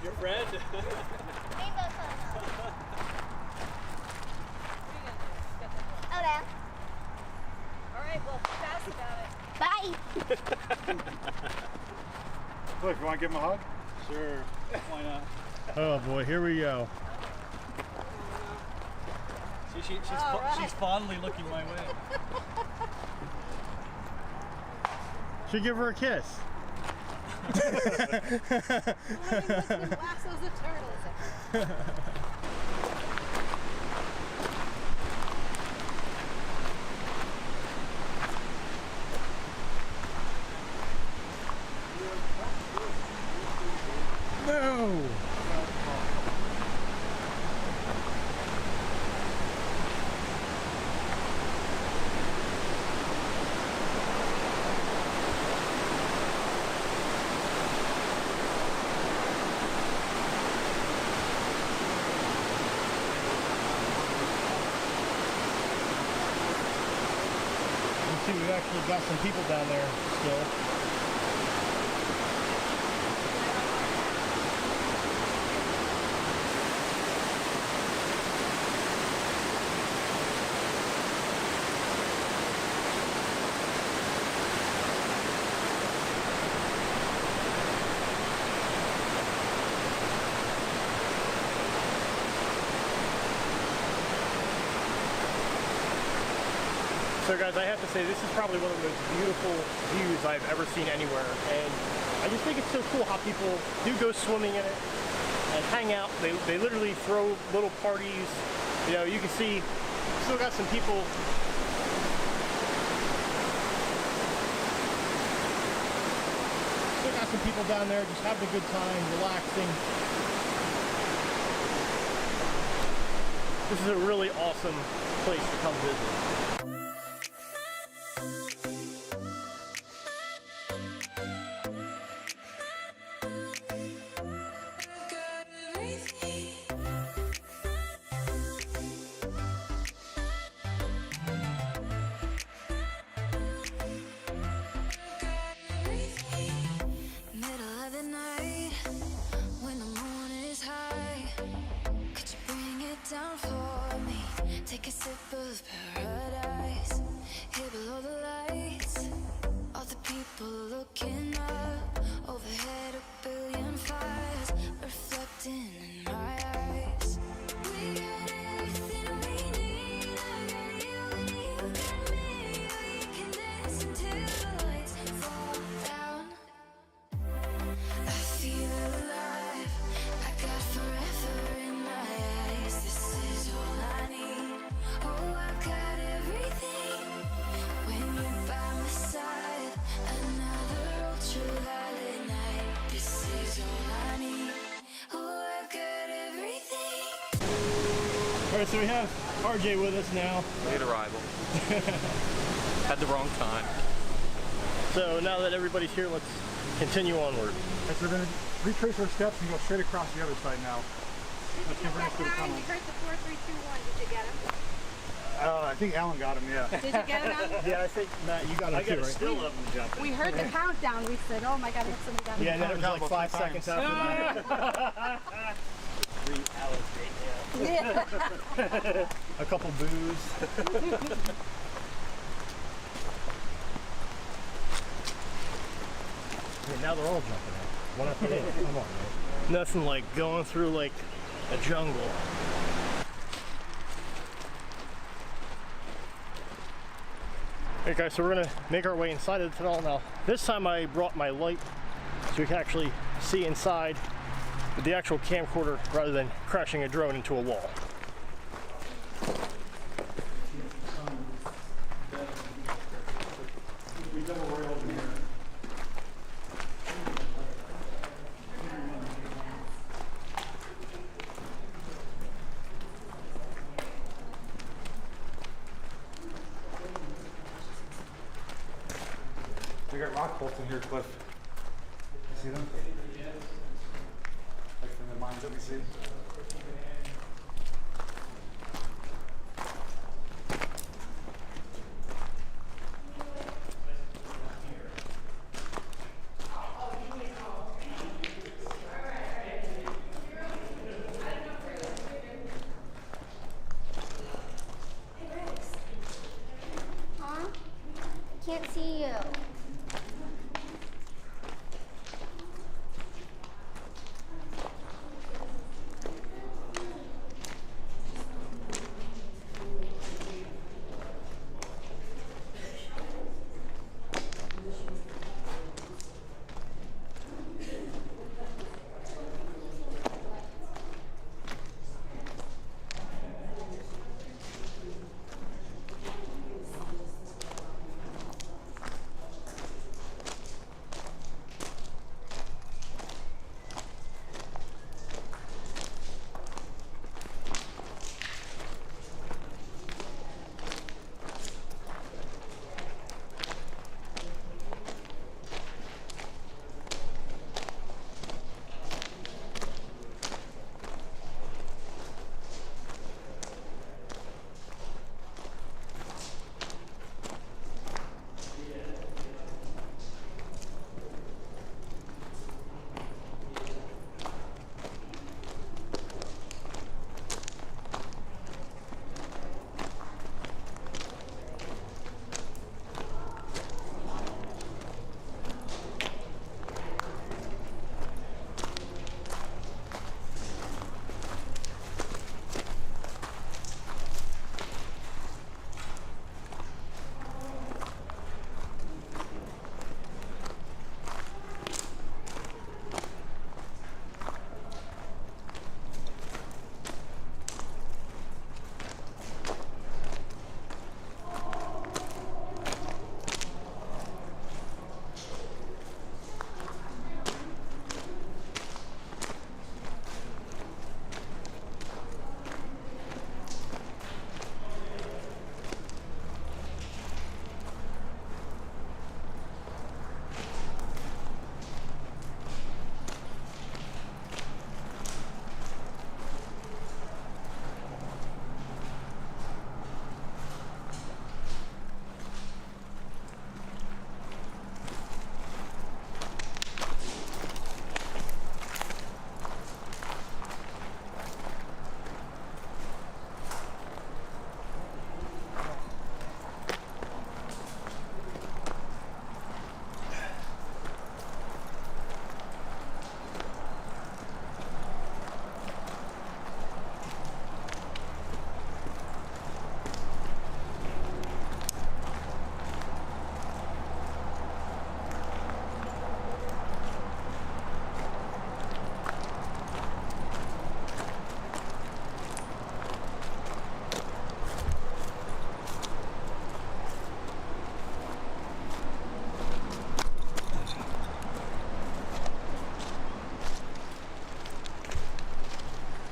Your friend? Rainbow tunnel. Okay. Alright, well, fast about it. Bye. Look, you want to give him a hug? Sure. Why not? Oh boy, here we go. See, she's fondly looking my way. Should give her a kiss. Lassos of turtles. No. See, we've actually got some people down there still. So guys, I have to say, this is probably one of the most beautiful views I've ever seen anywhere, and I just think it's so cool how people do go swimming in it and hang out. They literally throw little parties. You know, you can see, still got some people. Still got some people down there just having a good time, relaxing. This is a really awesome place to come visit. Middle of the night, when the moon is high, could you bring it down for me? Take a sip of paradise, here below the lights, all the people looking up, overhead a billion fires, reflecting in my eyes. We got everything we need, I got you and you got me, we can dance until the lights fall down. I feel alive, I got forever in my eyes, this is all I need. Oh, I've got everything, when you're by my side, another ultraviolet night, this is all I need. Oh, I've got everything. Alright, so we have RJ with us now. Late arrival. Had the wrong time. So now that everybody's here, let's continue onward. So we're going to retrace our steps and go straight across the other side now. That's going to bring us to the tunnel. We heard the 4, 3, 2, 1. Did you get him? I think Alan got him, yeah. Did you get him? Alan? Yeah, I think, Matt, you got I it got too, a right? still of them jumping. We heard the countdown. We said, oh my God, I hope somebody got him. Yeah, and then it was like 5 seconds after that. Yeah. A couple boos. Okay, now they're all jumping out. One after the other. Come on, man. Nothing like going through like a jungle. Hey guys, so we're gonna make our way inside of the tunnel now. This time I brought my light so we can actually see inside with the actual camcorder rather than crashing a drone into a wall. We got rock bolts in here, Cliff. You see them? Like from the mines that we see. Huh? Can't see you.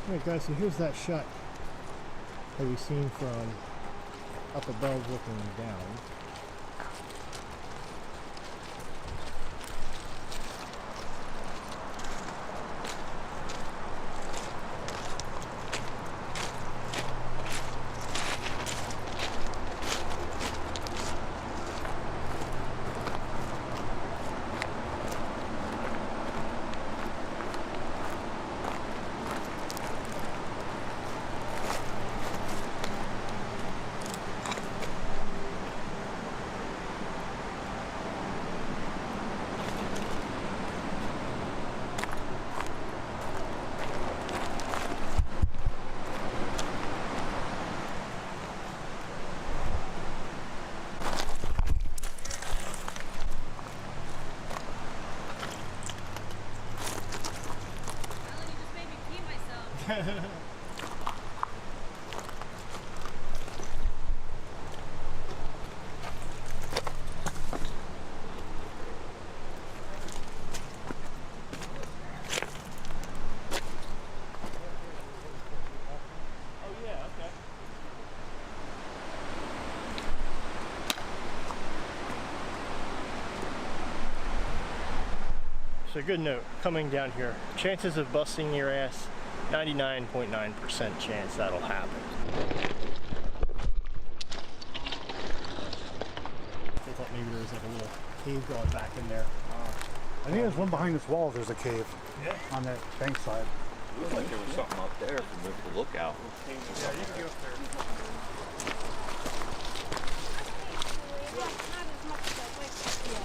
Alright guys, so here's that shot that we've seen from up above looking down. So good note, coming down here, chances of busting your ass, 99.9% chance that'll happen. I thought maybe there was like a little cave going back in there. I think there's one behind this wall. There's a cave. Yeah. On that bank side. It looked like there was something up there from the lookout. Yeah, you can go up there. Not as much as I'd like to see it.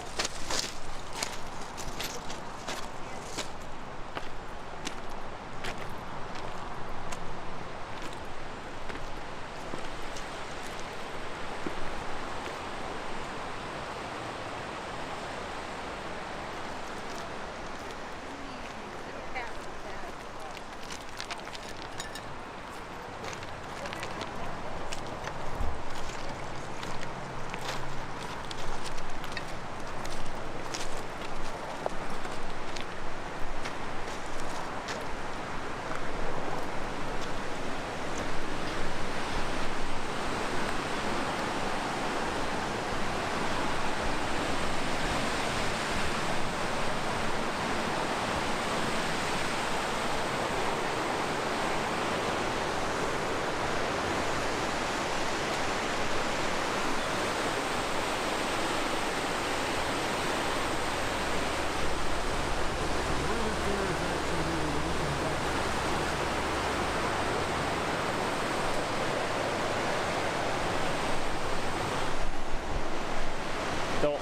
Don't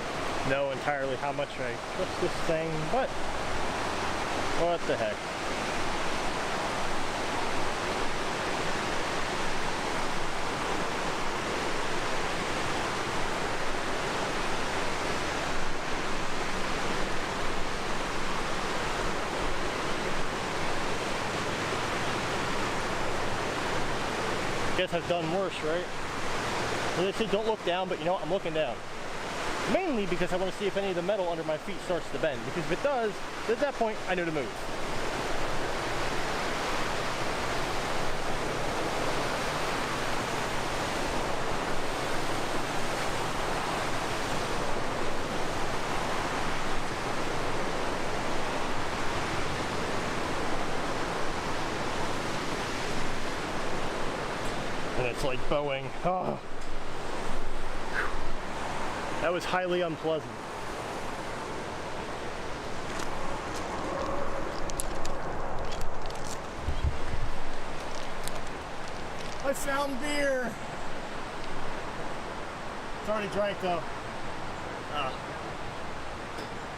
know entirely how much I trust this thing, but what the heck. Guess I've done worse, right? Well, they say don't look down, but you know what? I'm looking down. Mainly because I want to see if any of the metal under my feet starts to bend. Because if it does, at that point, I know to move. And it's like bowing. Oh. That was highly unpleasant. I found beer. It's already drank though.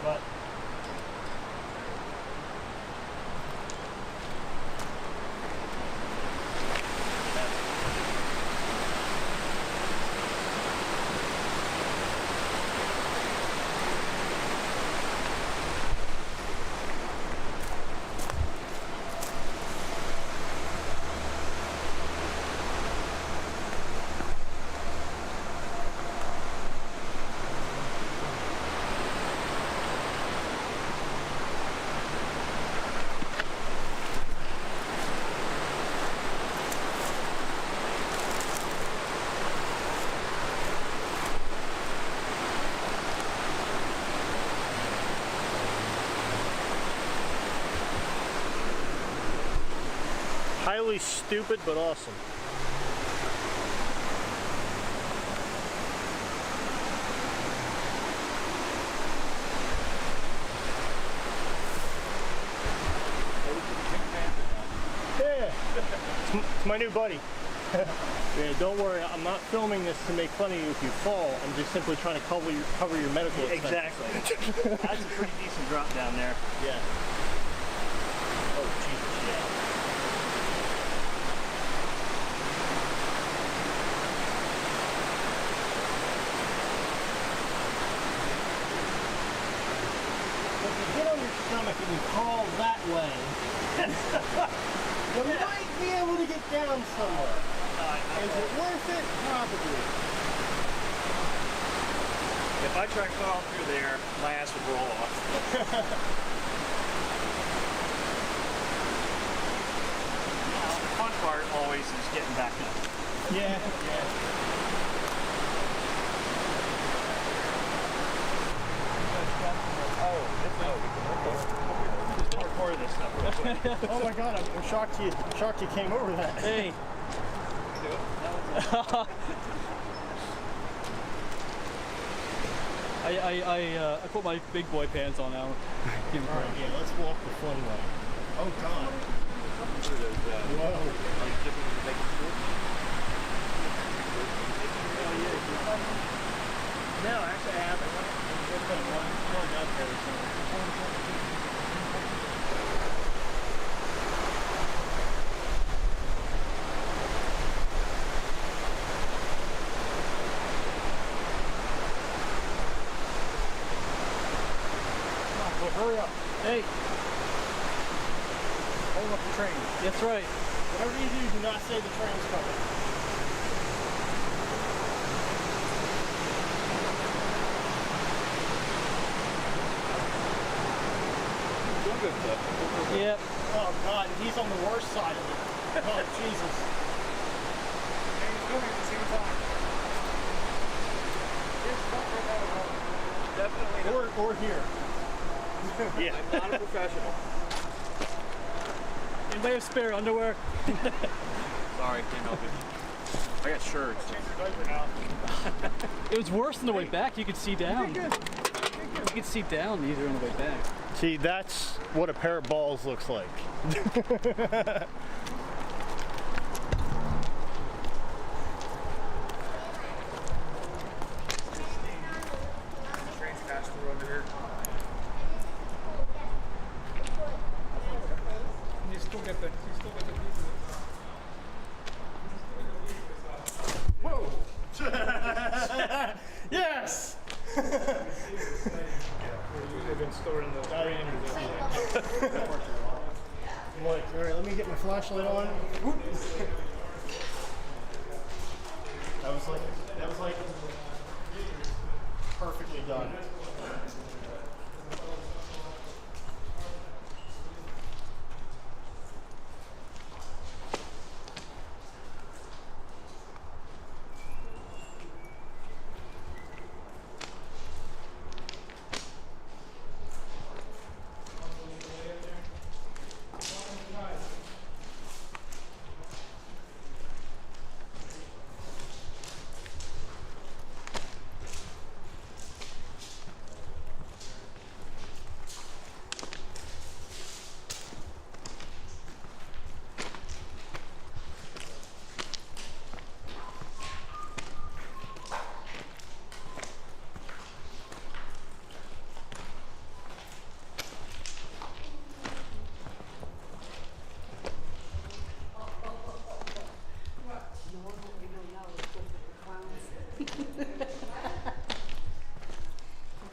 But Highly stupid, but awesome. Yeah, it's my new buddy. Yeah, don't worry, I'm not filming this to make fun of you if you fall. I'm just simply trying to cover your medical expenses. Exactly. That's a pretty decent drop down there. Yeah. Oh, Jesus, yeah. If you get on your stomach and you crawl that way, you might be able to get down somewhere. Is it worth it? Probably. If I try to crawl through there, my ass would roll off. Now, the fun part always is getting back up. Yeah, yeah. More of this stuff real quick. Oh my God, I'm shocked you came over that. Hey. I put my big boy pants on now. Give him Alright, yeah, let's walk the fun way. Oh God. Whoa. No, actually I haven't. I'm going up there or something. Hurry up. Hey, Hold up the train. that's right. Whatever you do not say the train's coming. Yep. Oh God, he's on the worst side of it. Oh Jesus. And he's filming at the same time. Definitely. Or here. Yeah. I'm not a professional. Anybody have spare underwear? Sorry, can't help it. I got shirts. Change your diaper now. It was worse on the way back. You could see down. You could see down easier on the way back. See, that's what a pair of balls looks like. Train's passed through over here. You still get the piece of it. Whoa! Yes! They've been stored in the train. I'm like, all right, let me get my flashlight on. Whoop. That was like perfectly done.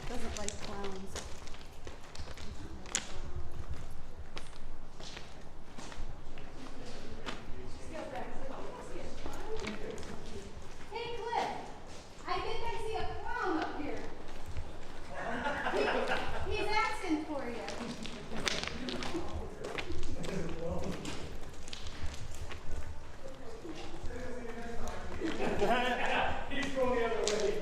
Doesn't like clowns. Hey, Cliff. I think I see a clown up here. He's asking for you. He's going the other way.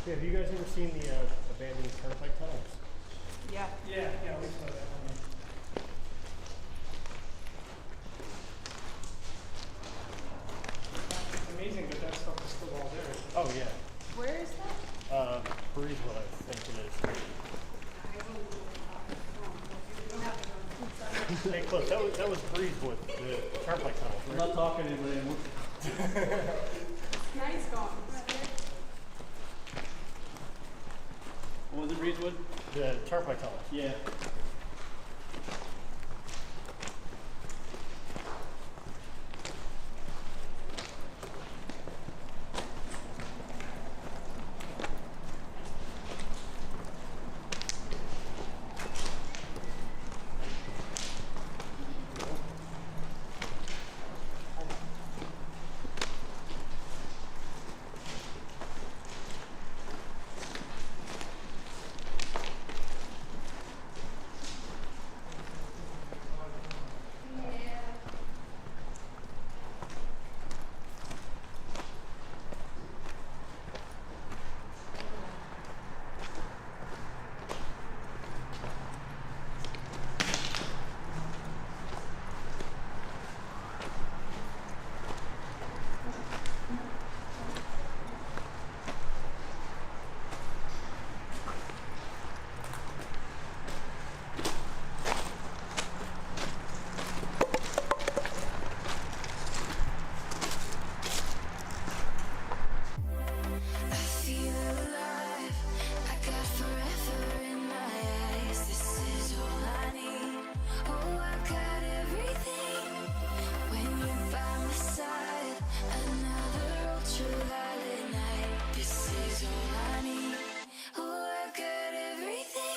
Yeah, have you guys ever seen the abandoned turnpike tunnels? Yeah. Yeah, we saw that one. It's amazing that that stuff is still all there. Oh yeah. Where is that? Breezeville, I think it is. Hey, Cliff, that was Breezewood, the turnpike tunnels, I'm right? not talking to anybody anymore. Nice gone. What was it, Breezewood? The turnpike tunnels. Yeah. I feel alive. I got forever in my eyes. This is all I need. Oh, I got everything when you're by my side. Another ultraviolet night. This is all I need. Oh, I got everything.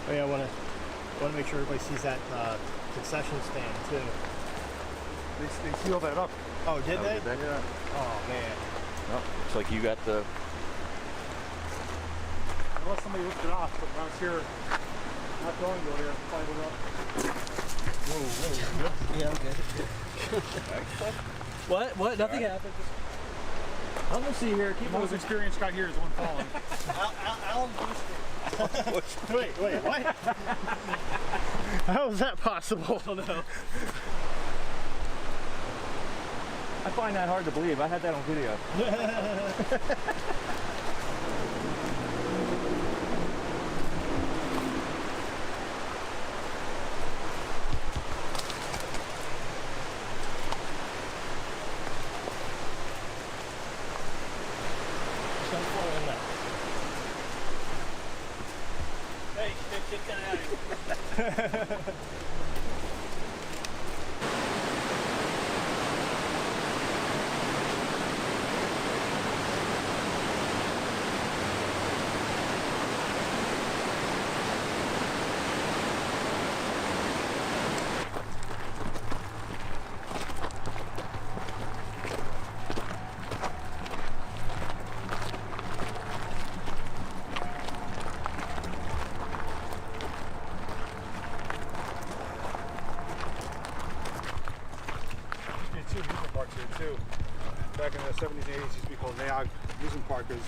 Oh yeah, I want to make sure everybody sees that concession stand too. They sealed that up. Oh, did they? Yeah. Oh man. Oh, looks like you got the. Unless somebody ripped it off, but when I was here, not going to go there, find it up. Whoa, good? Yeah, I'm good. What? Nothing happened. I'm gonna see here. Keep The most experienced guy here is the one falling. Alan Booster. Wait, what? How is that possible? I don't know. I find that hard to believe. I had that on video. Hey, get that out of here. Too. Back in the 70s and 80s, used to be called Naog Amusement Park, because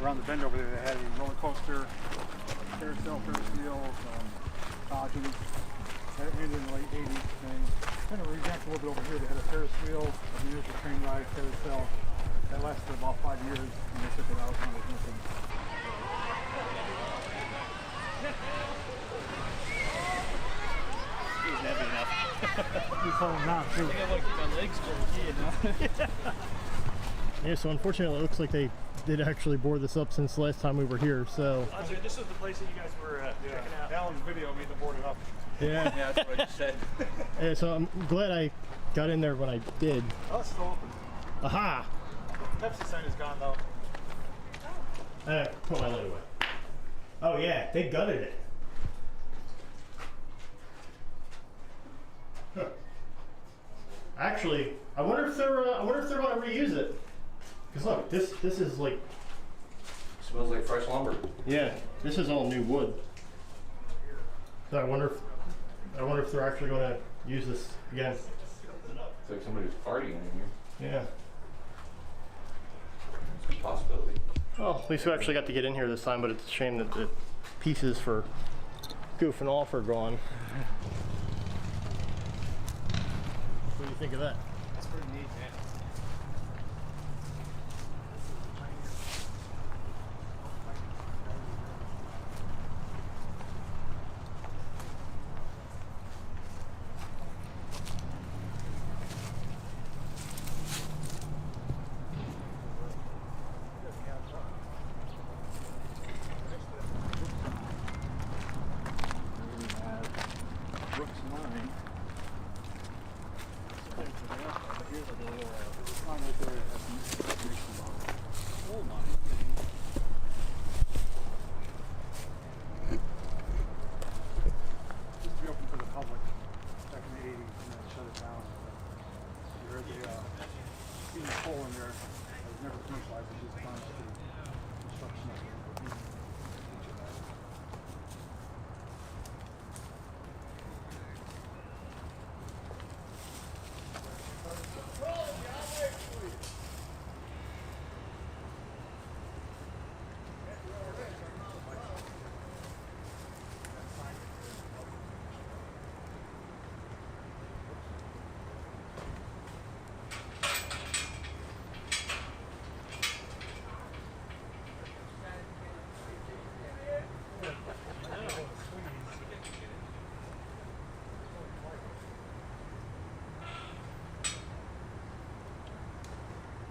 around the bend over there they had a roller coaster, carousel, Ferris wheels, dodging. That ended in the late 80s. And kind of revamped a little bit over here. They had a Ferris wheel, a miniature train ride, carousel. That lasted about 5 years, and they took it out when it was missing. He's heavy enough. He's falling down too. I think I like my legs for Yeah, so unfortunately it looks like they did actually bore this up since the last time we were here, so. This is the place that you guys were checking out. Alan's video made them board it up. Yeah. Yeah, that's what I just said. Yeah, so I'm glad I got in there when I did. Oh, it's still open. Aha! Pepsi sign is gone though. Put my light away. Oh yeah, they gutted it. Actually, I wonder if they're going to reuse it. Cause look, this is like. Smells like fresh lumber. Yeah, this is all new wood. So I wonder if they're actually going to use this again. It's like somebody's partying in here. Yeah. It's a possibility. Well, at least we actually got to get in here this time, but it's a shame that the pieces for goofing off are gone. What do you think of that? That's pretty neat, man.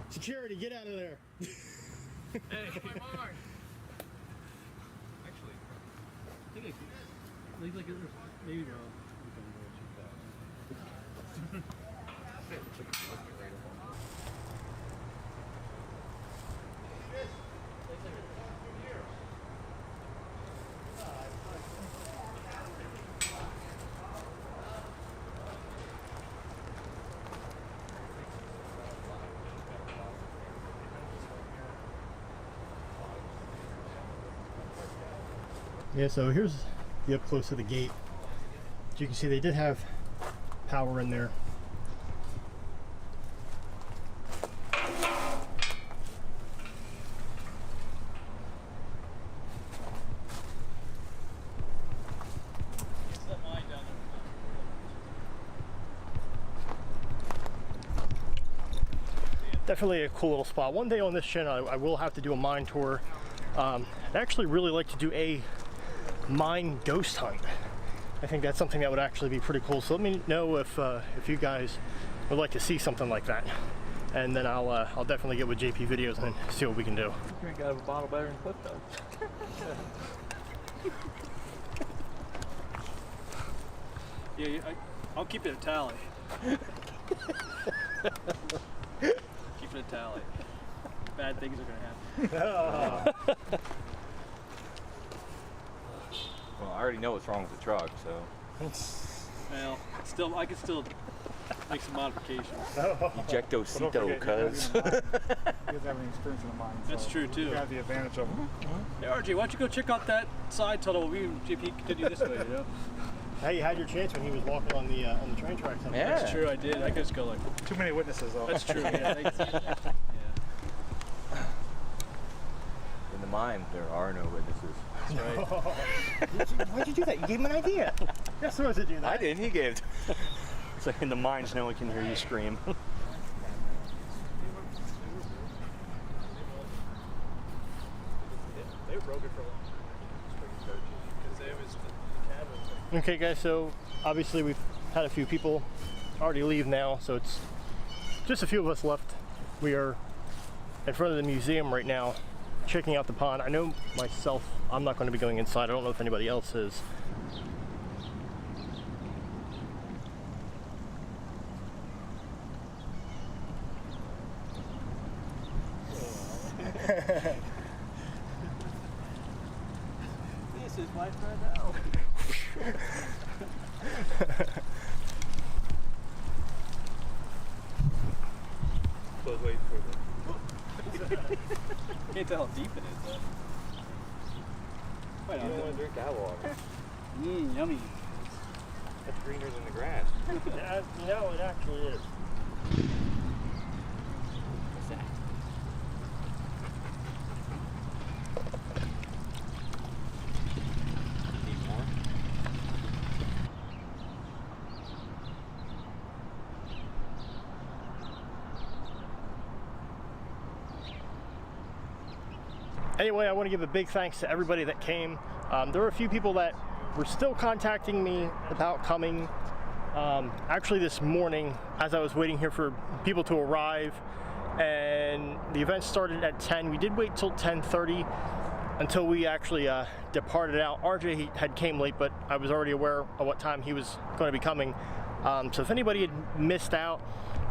Security, get out of there. Hey, my mark. Actually, I think I could. Like maybe no. Yeah, so here's the up close to the gate. As you can see, they did have power in there. Definitely a cool little spot. One day on this channel, I will have to do a mine tour. I'd actually really like to do a mine ghost hunt. I think that's something that would actually be pretty cool. So let me know if you guys would like to see something like that, and then I'll definitely get with JP Videos and see what we can do. Drink out of a bottle better than Cliff does. Yeah, I'll keep it a tally. Keep it a tally. Bad things are gonna happen. Well, I already know what's wrong with the truck, so. Well, I can still make some modifications. Ejectocito, cuz. He doesn't have any experience in the mine. That's true too. You have the advantage of him. Hey RJ, why don't you go check out that side tunnel? We and JP continue this way, you know? Hey, you had your chance when he was walking on the train tracks. Yeah. That's true, I did. I could just go like. Too many witnesses, though. That's true. Yeah. In the mine, there are no witnesses. That's right. Why'd you do that? You gave him an idea. You're supposed to do that. I didn't. He gave. It's like in the mines, no one can hear you scream. They broke it for a long time. Because it was the cabin. Okay, guys. So obviously we've had a few people already leave now, so it's just a few of us left. We are in front of the museum right now, checking out the pond. I know myself, I'm not going to be going inside. I don't know if anybody else is. This is my friend Al. tell how deep it is, though. You don't want to drink that water. Mmm, yummy. That's greener than the grass. You know, it actually is. What's that? Need more? Anyway, I want to give a big thanks to everybody that came. There were a few people that were still contacting me about coming. Actually this morning, as I was waiting here for people to arrive, and the event started at 10. We did wait till 10:30 until we actually departed out. RJ had came late, but I was already aware of what time he was going to be coming. So if anybody had missed out,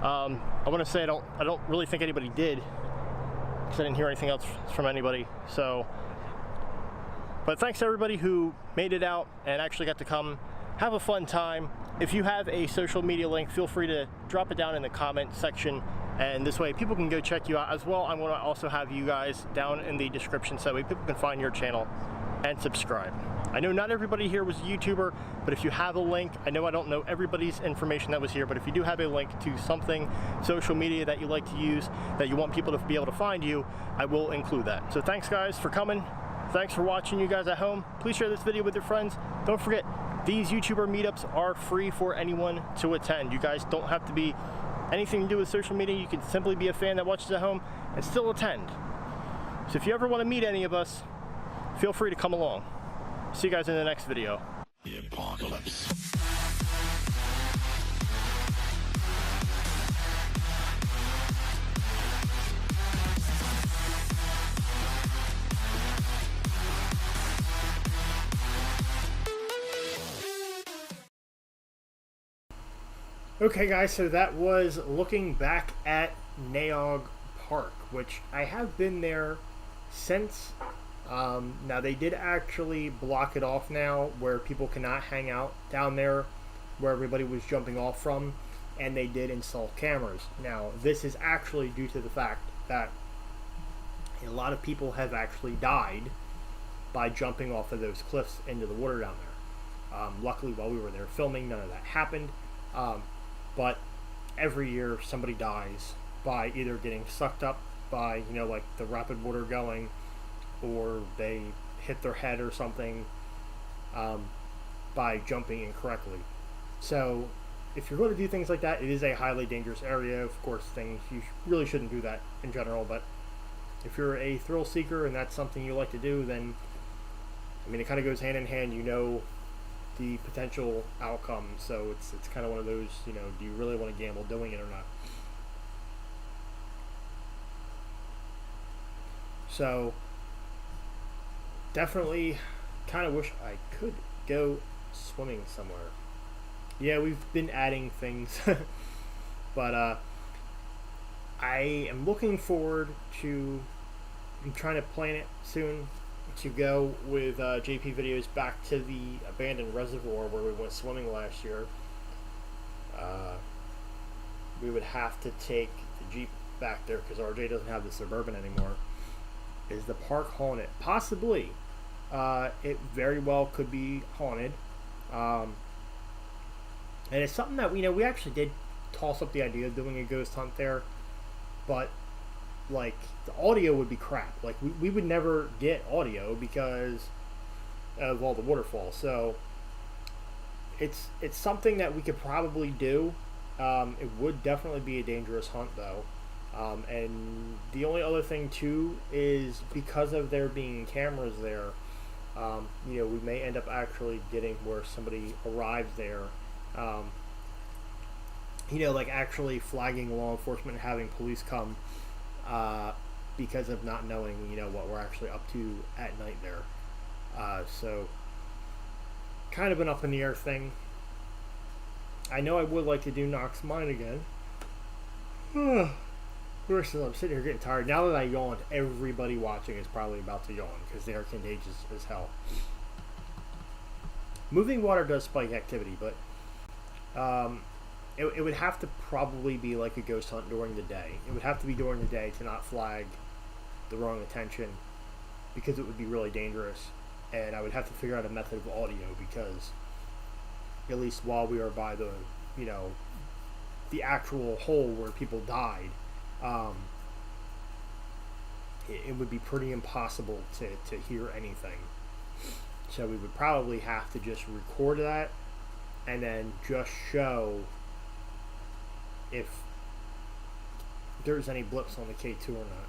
I want to say I don't really think anybody did, because I didn't hear anything else from anybody. So, but thanks to everybody who made it out and actually got to come have a fun time. If you have a social media link, feel free to drop it down in the comment section, and this way people can go check you out as well. I'm going to also have you guys down in the description so that way people can find your channel and subscribe. I know not everybody here was a YouTuber, but if you have a link, I know I don't know everybody's information that was here, but if you do have a link to something, social media that you like to use, that you want people to be able to find you, I will include that. So thanks guys for coming. Thanks for watching, you guys at home. Please share this video with your friends. Don't forget, these YouTuber meetups are free for anyone to attend. You guys don't have to be anything to do with social media. You can simply be a fan that watches at home and still attend. So if you ever want to meet any of us, feel free to come along. See you guys in the next video. The apocalypse. Okay guys, so that was looking back at Naog Park, which I have been there since. Now they did actually block it off now where people cannot hang out down there where everybody was jumping off from, and they did install cameras. Now this is actually due to the fact that a lot of people have actually died by jumping off of those cliffs into the water down there. Luckily while we were there filming, none of that happened. But every year somebody dies by either getting sucked up by, you know, like the rapid water going, or they hit their head or something by jumping incorrectly. So if you're going to do things like that, it is a highly dangerous area. Of course, you really shouldn't do that in general, but if you're a thrill seeker and that's something you like to do, then I mean it kind of goes hand in hand. You know the potential outcome, so it's kind of one of those, you know, do you really want to gamble doing it or not? So definitely kind of wish I could go swimming somewhere. Yeah, we've been adding things but I am looking forward to, I'm trying to plan it soon to go with JP Videos back to the abandoned reservoir where we went swimming last year. We would have to take the Jeep back there because RJ doesn't have the Suburban anymore. Is the park haunted? Possibly. It very well could be haunted. And it's something that we actually did toss up the idea of doing a ghost hunt there, but like the audio would be crap. Like we would never get audio because of all the waterfalls. So it's something that we could probably do. It would definitely be a dangerous hunt though. And the only other thing too is because of there being cameras there, you know, we may end up actually getting where somebody arrives there, you know, like actually flagging law enforcement and having police come because of not knowing, you know, what we're actually up to at night there. So kind of an up in the air thing. I know I would like to do Knox Mine again. First, I'm sitting here getting tired. Now that I yawned, everybody watching is probably about to yawn because they are contagious as hell. Moving water does spike activity, but it would have to probably be like a ghost hunt during the day. It would have to be during the day to not flag the wrong attention, because it would be really dangerous, and I would have to figure out a method of audio, because at least while we were by the, you know, the actual hole where people died, it would be pretty impossible to hear anything. So we would probably have to just record that and then just show if there's any blips on the K2 or not.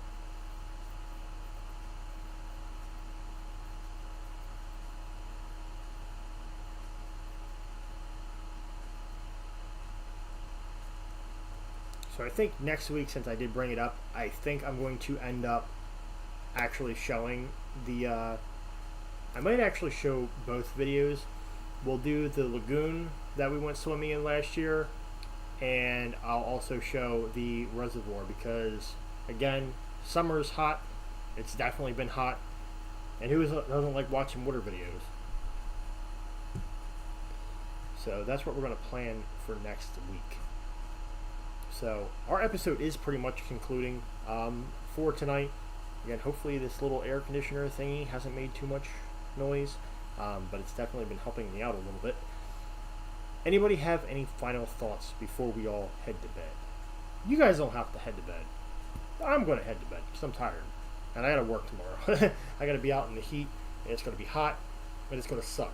So I think next week, since I did bring it up, I think I'm going to end up actually showing the, I might actually show both videos. We'll do the lagoon that we went swimming in last year, and I'll also show the reservoir, because again, summer's hot. It's definitely been hot, and who doesn't like watching water videos? So that's what we're going to plan for next week. So our episode is pretty much concluding for tonight. Again, hopefully this little air conditioner thingy hasn't made too much noise, but it's definitely been helping me out a little bit. Anybody have any final thoughts before we all head to bed? You guys don't have to head to bed. I'm going to head to bed because I'm tired, and I got to work tomorrow. I got to be out in the heat, and it's going to be hot, and it's going to suck.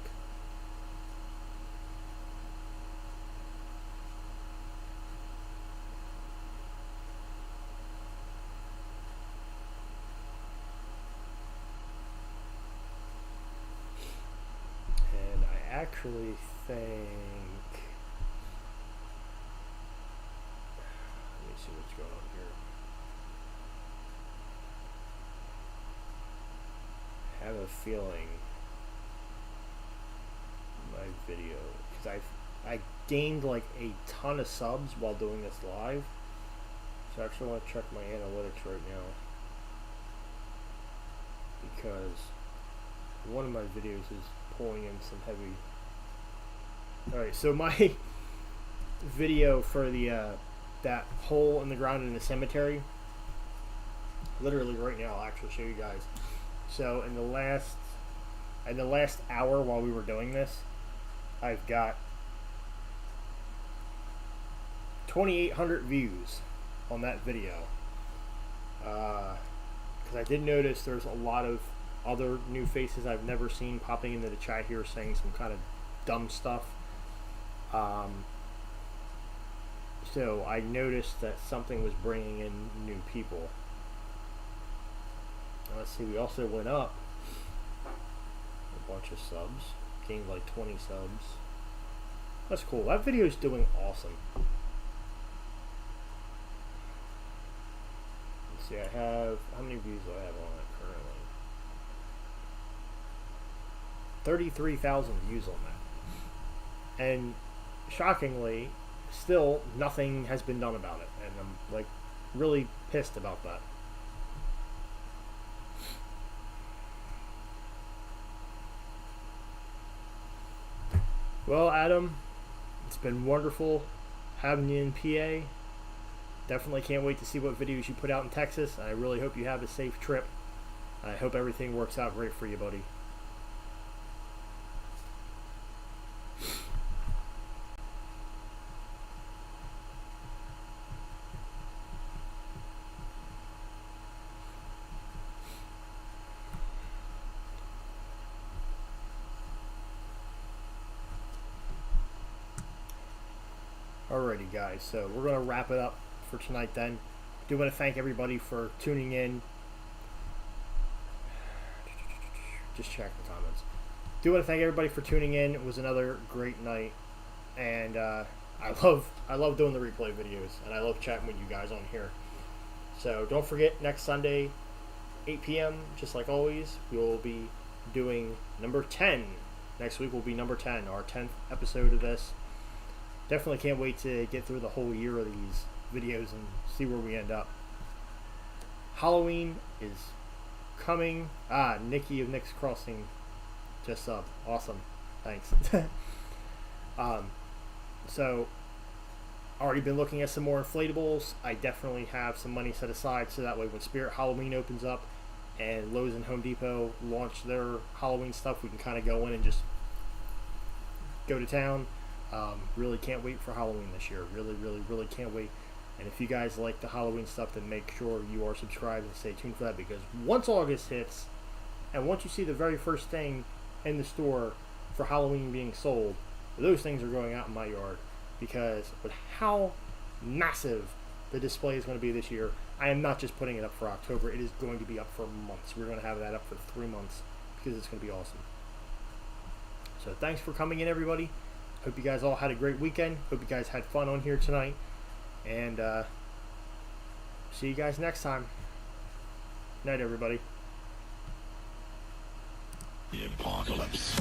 Actually think, let me see what's going on here. I have a feeling my video, because I gained like a ton of subs while doing this live, so I actually want to check my analytics right now, because one of my videos is pulling in some heavy. Alright, so my video for the that hole in the ground in the cemetery, literally right now, I'll actually show you guys. So in the last hour while we were doing this, I've got 2,800 views on that video. Because I did notice there's a lot of other new faces I've never seen popping into the chat here saying some kind of dumb stuff. So I noticed that something was bringing in new people. Let's see, we also went up a bunch of subs, gained like 20 subs. That's cool. That video is doing awesome. Let's see, I have, how many views do I have on it currently? 33,000 views on that. And shockingly, still nothing has been done about it, and I'm like really pissed about that. Well, Adam, it's been wonderful having you in PA. Definitely can't wait to see what videos you put out in Texas. I really hope you have a safe trip. I hope everything works out great for you, buddy. Alrighty guys, so we're going to wrap it up for tonight then. Do want to thank everybody for tuning in. Just check the comments. Do want to thank everybody for tuning in. It was another great night, and I love doing the replay videos, and I love chatting with you guys on here. So don't forget, next Sunday, 8 p.m., just like always, we will be doing number 10. Next week will be number 10, our 10th episode of this. Definitely can't wait to get through the whole year of these videos and see where we end up. Halloween is coming. Nikki of Nick's Crossing just subbed. Awesome. Thanks. So, already been looking at some more inflatables. I definitely have some money set aside so that way when Spirit Halloween opens up, and Lowe's and Home Depot launch their Halloween stuff, we can kind of go in and just go to town. Really can't wait for Halloween this year. Really can't wait. And if you guys like the Halloween stuff, then make sure you are subscribed and stay tuned for that, because once August hits and once you see the very first thing in the store for Halloween being sold, those things are going out in my yard, because with how massive the display is going to be this year, I am not just putting it up for October. It is going to be up for months. We're going to have that up for 3 months because it's going to be awesome. So thanks for coming in, everybody. Hope you guys all had a great weekend. Hope you guys had fun on here tonight. And see you guys next time. Night, everybody. The apocalypse.